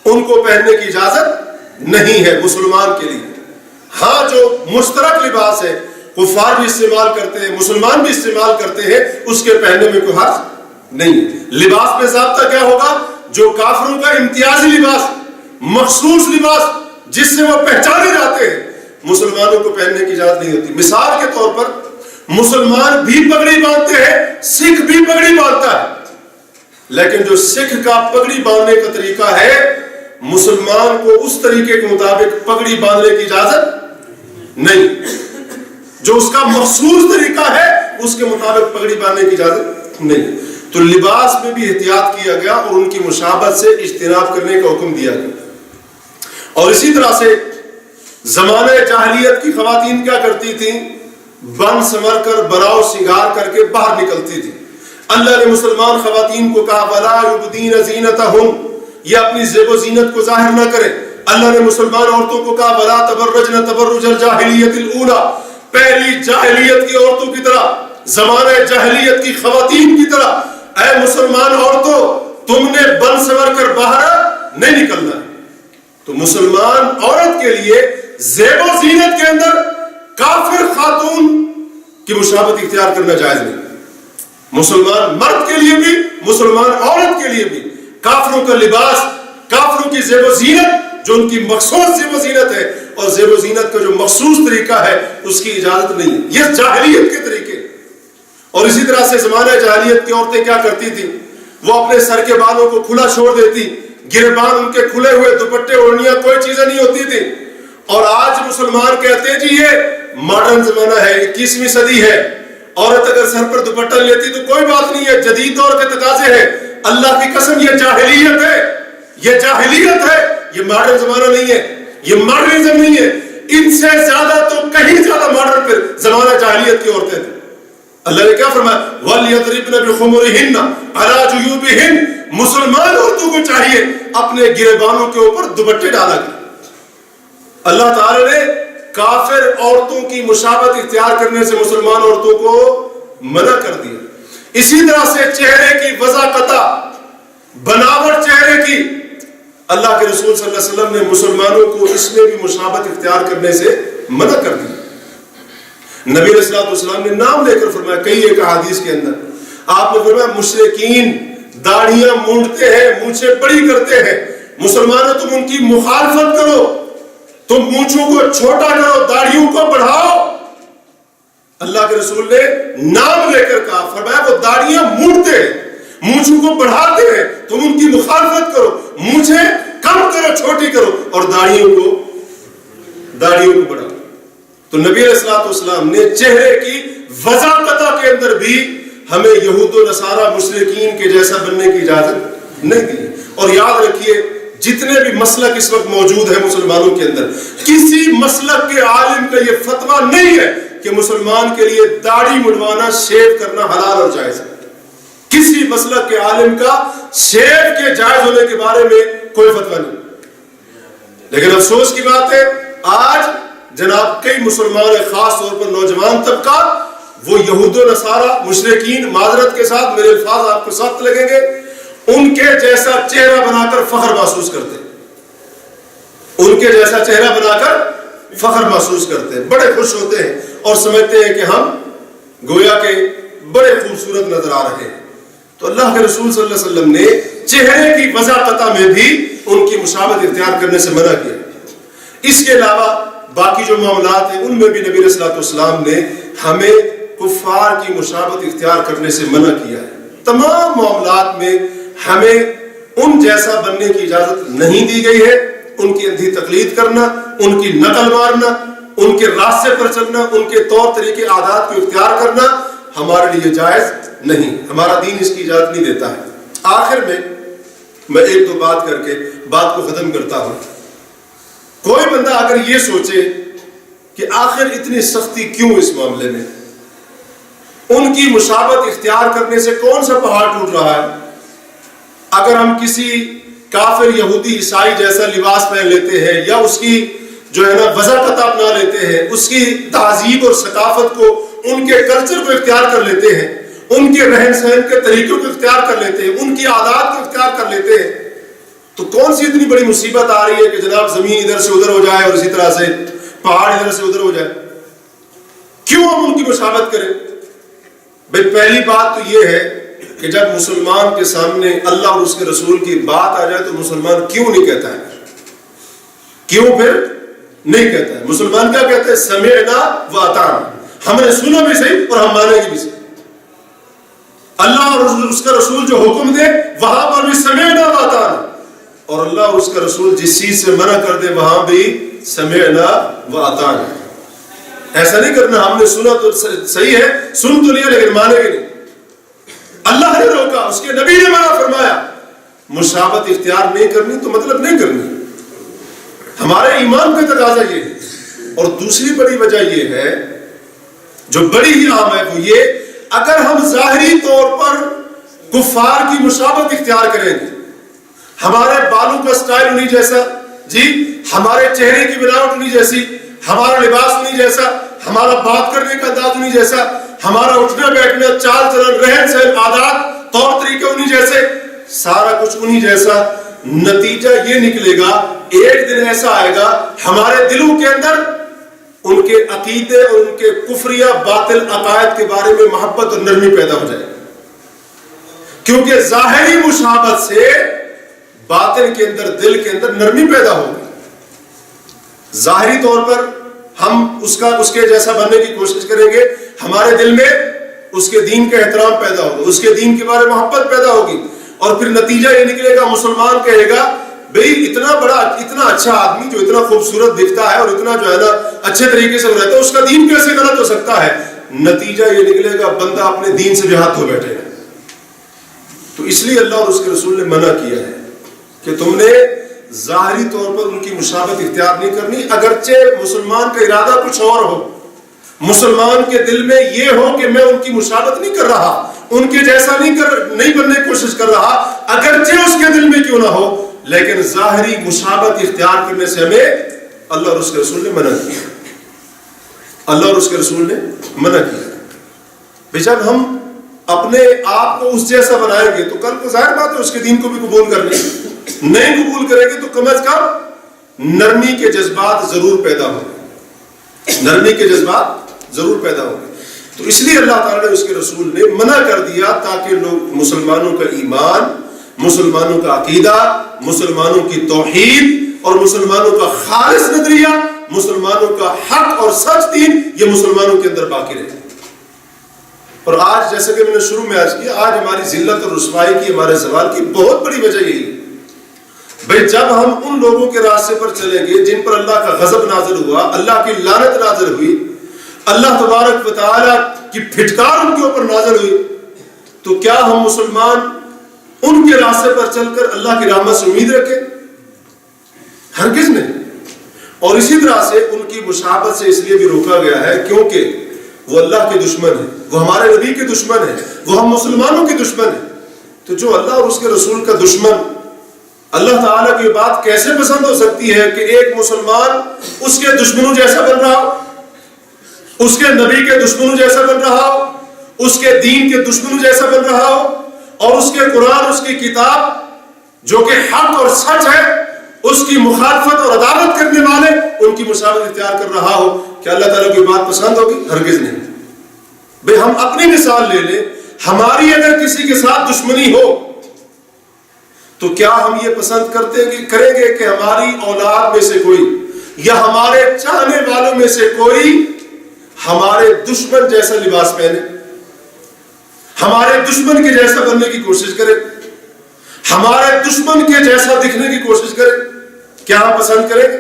ان کو پہننے کی اجازت نہیں ہے مسلمان کے لیے۔ ہاں جو مشترک لباس ہے، کفار بھی استعمال کرتے ہیں، مسلمان بھی استعمال کرتے ہیں، اس کے پہننے میں کوئی حرج نہیں۔ لباس میں ضابطہ کیا ہوگا؟ جو کافروں کا امتیازی لباس، مخصوص لباس جس سے وہ پہچانے جاتے ہیں، مسلمانوں کو پہننے کی اجازت نہیں ہوتی۔ مثال کے طور پر مسلمان بھی پگڑی باندھتے ہیں، سکھ بھی پگڑی باندھتا ہے، لیکن جو سکھ کا پگڑی باندھنے کا طریقہ ہے، مسلمان کو اس طریقے کے مطابق پگڑی باندھنے کی اجازت نہیں۔ جو اس کا مخصوص طریقہ ہے اس کے مطابق پگڑی باندھنے کی اجازت نہیں۔ تو لباس میں بھی احتیاط کیا گیا اور ان کی مشابہت سے اجتناب کرنے کا حکم دیا گیا۔ اور اسی طرح سے زمانہ جاہلیت کی خواتین کیا کرتی تھیں؟ بن سمر کر، براؤ سنگار کر کے باہر نکلتی تھی۔ اللہ نے مسلمان خواتین کو کہا وَلَا يُبْدِينَ زِينَتَهُنَّ، یہ اپنی زیب و زینت کو ظاہر نہ کرے۔ اللہ نے مسلمان عورتوں کو کہا وَلَا تَبَرَّجْنَ تَبَرُّجَ الْجَاهِلِيَّةِ الْأُولَى، پہلی جاہلیت کی عورتوں کی طرح، زمانہ جاہلیت کی خواتین کی طرح، اے مسلمان عورتوں تم نے بن سمر کر باہر نہیں نکلنا ہے۔ تو مسلمان عورت کے لیے زیب و زینت کے اندر کافر خاتون کی مشابہت اختیار کرنا جائز نہیں. مسلمان مرد کے لیے بھی، مسلمان عورت کے لیے بھی کافروں کا لباس، کافروں کی زیب و زینت جو ان کی مخصوص زیب و زینت ہے اور زیب و زینت کا جو مخصوص طریقہ ہے اس کی اجازت نہیں ہے. یہ جاہلیت کے طریقے. اور اسی طرح سے زمانہ جاہلیت کی عورتیں کیا کرتی تھی؟ وہ اپنے سر کے بالوں کو کھلا چھوڑ دیتی، گریبان ان کے کھلے ہوئے، دوپٹے اوڑھنیاں کوئی چیزیں نہیں ہوتی تھی. اور آج مسلمان کہتے ہیں جی یہ ماڈرن زمانہ ہے، 21ویں صدی ہے، عورت اگر سر پر دوپٹہ لیتی تو کوئی بات نہیں ہے، جدید دور کے تقاضے ہیں. اللہ کی قسم یہ جاہلیت ہے، یہ جاہلیت ہے، یہ ماڈرن زمانہ نہیں ہے، یہ ماڈرنزم نہیں ہے. ان سے زیادہ تو کہیں زیادہ ماڈرن پھر زمانہ جاہلیت کی عورتیں تھیں. اللہ نے کیا فرمایا؟ وَلْيَضْرِبْنَ بِخُمُرِهِنَّ عَلَىٰ جُيُوبِهِنَّ. مسلمان عورتوں کو چاہیے اپنے گریبانوں کے اوپر دوپٹے ڈالا کریں. اللہ تعالی نے کافر عورتوں کی مشابہت اختیار کرنے سے مسلمان عورتوں کو منع کر دیا. اسی طرح سے چہرے کی وضاحت، بناوٹ چہرے کی، اللہ کے رسول صلی اللہ علیہ وسلم نے مسلمانوں کو اس میں بھی مشابہت اختیار کرنے سے منع کر دیا. نبی علیہ الصلوۃ والسلام نے نام لے کر فرمایا کئی ایک احادیث کے اندر، آپ نے فرمایا مشرکین داڑھیاں مونڈتے ہیں، مونچھیں بڑی کرتے ہیں، مسلمانوں تم ان کی مخالفت کرو، تم مونچھوں کو چھوٹا کرو، داڑھیوں کو بڑھاؤ. اللہ کے رسول نے نام لے کر کہا، فرمایا وہ داڑھیاں مونڈتے ہیں، مونچھوں کو بڑھاتے ہیں، تم ان کی مخالفت کرو، مونچھیں کم کرو، چھوٹی کرو، اور داڑھیوں کو بڑھاؤ. تو نبی علیہ الصلوۃ والسلام نے چہرے کی وضاحت کے اندر بھی ہمیں یہود و نصارہ مشرکین کے جیسا بننے کی اجازت نہیں دی. اور یاد رکھیے جتنے بھی مسلک اس وقت موجود ہیں مسلمانوں کے اندر، کسی مسلک کے عالم کا یہ فتویٰ نہیں ہے کہ مسلمان کے لیے داڑھی مڈوانا، شیو کرنا حلال اور جائز ہے. کسی مسلک کے عالم کا شیو کے جائز ہونے کے بارے میں کوئی فتویٰ نہیں. لیکن افسوس کی بات ہے آج جناب کئی مسلمان، خاص طور پر نوجوان طبقہ، وہ یہود و نصارہ مشرکین، معذرت کے ساتھ میرے الفاظ آپ کو سخت لگیں گے، ان کے جیسا چہرہ بنا کر فخر محسوس کرتے ہیں. ان کے جیسا چہرہ بنا کر فخر محسوس کرتے ہیں، بڑے خوش ہوتے ہیں اور سمجھتے ہیں کہ ہم گویا کے بڑے خوبصورت نظر آ رہے ہیں. تو اللہ کے رسول صلی اللہ علیہ وسلم نے چہرے کی وضاحت میں بھی ان کی مشابہت اختیار کرنے سے منع کیا. اس کے علاوہ باقی جو معاملات ہیں ان میں بھی نبی علیہ الصلوۃ والسلام نے ہمیں کفار کی مشابہت اختیار کرنے سے منع کیا ہے. تمام معاملات میں ہمیں ان جیسا بننے کی اجازت نہیں دی گئی ہے. ان کی اندھی تقلید کرنا، ان کی نقل مارنا، ان کے راستے پر چلنا، ان کے طور طریقے عادات کو اختیار کرنا ہمارے لیے جائز نہیں. ہمارا دین اس کی اجازت نہیں دیتا ہے. آخر میں ایک دو بات کر کے بات کو ختم کرتا ہوں. کوئی بندہ اگر یہ سوچے کہ آخر اتنی سختی کیوں اس معاملے میں، ان کی مشابہت اختیار کرنے سے کون سا پہاڑ ٹوٹ رہا ہے؟ اگر ہم کسی کافر یہودی عیسائی جیسا لباس پہن لیتے ہیں یا اس کی جو ہے نا وضاحت اپنا لیتے ہیں، اس کی تہذیب اور ثقافت کو، ان کے کلچر کو اختیار کر لیتے ہیں، ان کے رہن سہن کے طریقوں کو اختیار کر لیتے ہیں، ان کی عادات کو اختیار کر لیتے ہیں، تو کون سی اتنی بڑی مصیبت آ رہی ہے کہ جناب زمین ادھر سے ادھر ہو جائے اور اسی طرح سے پہاڑ ادھر سے ادھر ہو جائے؟ کیوں ہم ان کی مشابہت کریں؟ بھئی پہلی بات تو یہ ہے کہ جب مسلمان کے سامنے اللہ اور اس کے رسول کی بات آ جائے تو مسلمان کیوں نہیں کہتا ہے؟ کیوں پھر نہیں کہتا ہے؟ مسلمان کیا کہتا ہے؟ سمعنا و اطعنا. ہم نے سنا بھی صحیح اور ہم مانیں گے بھی صحیح. اللہ اور اس کا رسول جو حکم دے وہاں پر بھی سمعنا و اطعنا، اور اللہ اور اس کا رسول جس چیز سے منع کر دے وہاں بھی سمعنا و اطعنا. ایسا نہیں کرنا ہم نے سنا تو صحیح ہے، سن تو لیا لیکن مانیں گے نہیں. اللہ نے روکا، اس کے نبی نے منع فرمایا. مشابہت اختیار نہیں کرنی تو مطلب نہیں کرنی. ہمارے ایمان کا تقاضا یہ ہے. اور دوسری بڑی وجہ یہ ہے جو بڑی ہی عام ہے، وہ یہ اگر ہم ظاہری طور پر کفار کی مشابہت اختیار کریں گے، ہمارے بالوں کا سٹائل انہی جیسا، جی ہمارے چہرے کی بناوٹ انہی جیسی، ہمارا لباس انہی جیسا، ہمارا بات کرنے کا انداز انہی جیسا، ہمارا اٹھنا بیٹھنا، چال چلن، رہن سہن، عادات، طور طریقے انہی جیسے، سارا کچھ انہی جیسا، نتیجہ یہ نکلے گا، ایک دن ایسا آئے گا ہمارے دلوں کے اندر ان کے عقیدے اور ان کے کفریہ باطل عقائد کے بارے میں محبت اور نرمی پیدا ہو جائے، کیونکہ ظاہری مشابہت سے باطن کے اندر، دل کے اندر نرمی پیدا ہوگی۔ ظاہری طور پر ہم اس کے جیسا بننے کی کوشش کریں گے، ہمارے دل میں اس کے دین کا احترام پیدا ہوگا، اس کے دین کے بارے میں محبت پیدا ہوگی، اور پھر نتیجہ یہ نکلے گا، مسلمان کہے گا بھئی اتنا بڑا، اتنا اچھا آدمی جو اتنا خوبصورت دکھتا ہے اور اتنا جو ہے نا اچھے طریقے سے رہتا ہے، اس کا دین کیسے غلط ہو سکتا ہے؟ نتیجہ یہ نکلے گا بندہ اپنے دین سے بھی ہاتھ دھو بیٹھے گا۔ تو اس لیے اللہ اور اس کے رسول نے منع کیا ہے کہ تم نے ظاہری طور پر ان کی مشابہت اختیار نہیں کرنی، اگرچہ مسلمان کا ارادہ کچھ اور ہو، مسلمان کے دل میں یہ ہو کہ میں ان کی مشابہت نہیں کر رہا، ان کے جیسا نہیں بننے کی کوشش کر رہا، اگرچہ اس کے دل میں کیوں نہ ہو، لیکن ظاہری مشابہت اختیار کرنے سے ہمیں اللہ اور اس کے رسول نے منع کیا۔ اللہ اور اس کے رسول نے منع کیا۔ جب ہم اپنے آپ کو اس جیسا بنائیں گے تو کل کو ظاہر بات ہے اس کے دین کو بھی قبول کر لیں، نہیں قبول کریں گے تو کم از کم نرمی کے جذبات ضرور پیدا ہوں گے، نرمی کے جذبات ضرور پیدا ہوں گے۔ تو اس لیے اللہ تعالیٰ نے اس کے رسول نے منع کر دیا تاکہ لوگ مسلمانوں کا ایمان، مسلمانوں کا عقیدہ، مسلمانوں کی توحید اور مسلمانوں کا خالص نظریہ، مسلمانوں کا حق اور سچ دین یہ مسلمانوں کے اندر باقی رہے۔ اور آج جیسے کہ میں نے شروع میں عرض کیا، آج ہماری ذلت اور رسوائی کی، ہمارے زوال کی بہت بڑی وجہ یہی ہے بھئی جب ہم ان لوگوں کے راستے پر چلیں گے جن پر اللہ کا غضب نازل ہوا، اللہ کی لعنت نازل ہوئی، اللہ تبارک و تعالیٰ کی پھٹکار ان کے اوپر نازل ہوئی، تو کیا ہم مسلمان ان کے راستے پر چل کر اللہ کی رحمت سے امید رکھیں؟ ہرگز نہیں۔ اور اسی طرح سے ان کی مشابہت سے اس لیے بھی روکا گیا ہے کیونکہ وہ اللہ کے دشمن ہیں، وہ ہمارے نبی کے دشمن ہیں، وہ ہم مسلمانوں کے دشمن ہیں۔ تو جو اللہ اور اس کے رسول کا دشمن، اللہ تعالیٰ کی بات کیسے پسند ہو سکتی ہے کہ ایک مسلمان اس کے دشمنوں جیسا بن رہا ہو، اس کے نبی کے دشمنوں جیسا بن رہا ہو، اس کے دین کے دشمنوں جیسا بن رہا ہو، اور اس کے قرآن، اس کی کتاب جو کہ حق اور سچ ہے، اس کی مخالفت اور عداوت کرنے والے ان کی مشابہت اختیار کر رہا ہو، کیا اللہ تعالیٰ کی بات پسند ہوگی؟ ہرگز نہیں۔ بھئی ہم اپنی مثال لے لیں، ہماری اگر کسی کے ساتھ دشمنی ہو تو کیا ہم یہ پسند کریں گے کہ ہماری اولاد میں سے کوئی یا ہمارے چاہنے والوں میں سے کوئی ہمارے دشمن جیسا لباس پہنے، ہمارے دشمن کے جیسا بننے کی کوشش کرے، ہمارے دشمن کے جیسا دکھنے کی کوشش کرے؟ کیا ہم پسند کریں گے؟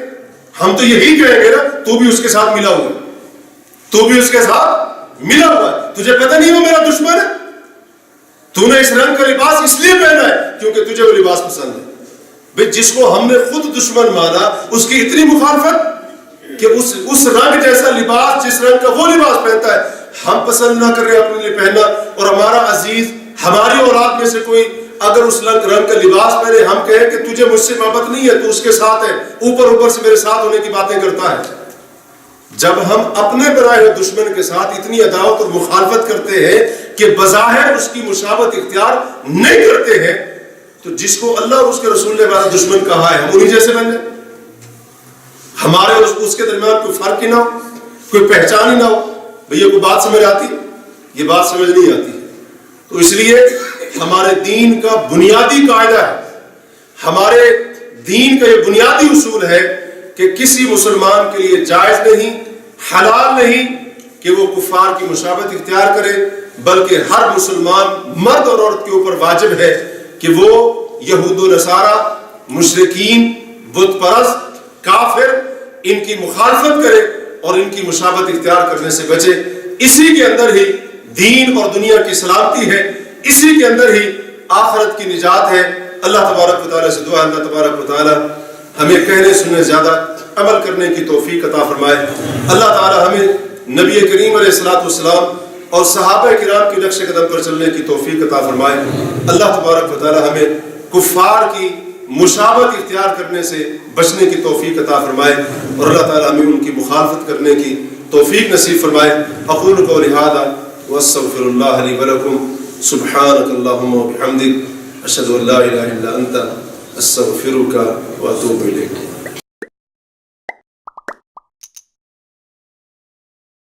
ہم تو یہی کہیں گے نا، تو بھی اس کے ساتھ ملا ہوا ہے، تو بھی اس کے ساتھ ملا ہوا ہے، تجھے پتہ نہیں وہ میرا دشمن ہے، تو نے اس رنگ کا لباس اس لیے پہنا ہے کیونکہ تجھے وہ لباس پسند ہے۔ بھئی جس کو ہم نے خود دشمن مانا، اس کی اتنی مخالفت کہ اس رنگ جیسا لباس، جس رنگ کا وہ لباس پہنتا ہے، ہم پسند نہ کر رہے اپنے لیے پہننا، اور ہمارا عزیز، ہماری اولاد میں سے کوئی اگر اس رنگ کا لباس پہنے، ہم کہیں کہ تجھے مجھ سے محبت نہیں ہے، تو اس کے ساتھ ہے، اوپر سے میرے ساتھ ہونے کی باتیں کرتا ہے۔ جب ہم اپنے بنائے ہوئے دشمن کے ساتھ اتنی عداوت اور مخالفت کرتے ہیں کہ بظاہر اس کی مشابہت اختیار نہیں کرتے ہیں، تو جس کو اللہ اور اس کے رسول نے ہمارا دشمن کہا ہے، ہم انہی جیسے بن جائیں، ہمارے اور اس کے درمیان کوئی فرق ہی نہ ہو، کوئی پہچان ہی نہ ہو۔ بھئی یہ کوئی بات سمجھ آتی؟ یہ بات سمجھ نہیں آتی۔ تو اس لیے ہمارے دین کا بنیادی قاعدہ ہے، ہمارے دین کا یہ بنیادی اصول ہے کہ کسی مسلمان کے لیے جائز نہیں، حلال نہیں کہ وہ کفار کی مشابہت اختیار کرے، بلکہ ہر مسلمان مرد اور عورت کے اوپر واجب ہے کہ وہ یہود و نصارہ، مشرکین، بت پرست، کافر، ان کی مخالفت کرے اور ان کی مشابہت اختیار کرنے سے بچے۔ اسی کے اندر ہی دین اور دنیا کی سلامتی ہے، اسی کے اندر ہی آخرت کی نجات ہے۔ اللہ تبارک و تعالیٰ سے دعا ہے اللہ تبارک و تعالیٰ ہمیں کہنے سننے زیادہ عمل کرنے کی توفیق عطا فرمائے۔ اللہ تعالیٰ ہمیں نبی کریم علیہ الصلوۃ والسلام اور صحابہ کرام کے نقش قدم پر چلنے کی توفیق عطا فرمائے۔ اللہ تبارک و تعالیٰ ہمیں کفار کی مشابہت اختیار کرنے سے بچنے کی توفیق عطا فرمائے، اور اللہ تعالیٰ ہمیں ان کی مخالفت کرنے کی توفیق نصیب فرمائے۔ اقول قولی ھذا واستغفر اللہ لی ولکم، سبحانک اللہم وبحمدک، اشہد ان لا الہ الا انت استغفرک و اتوب الیک.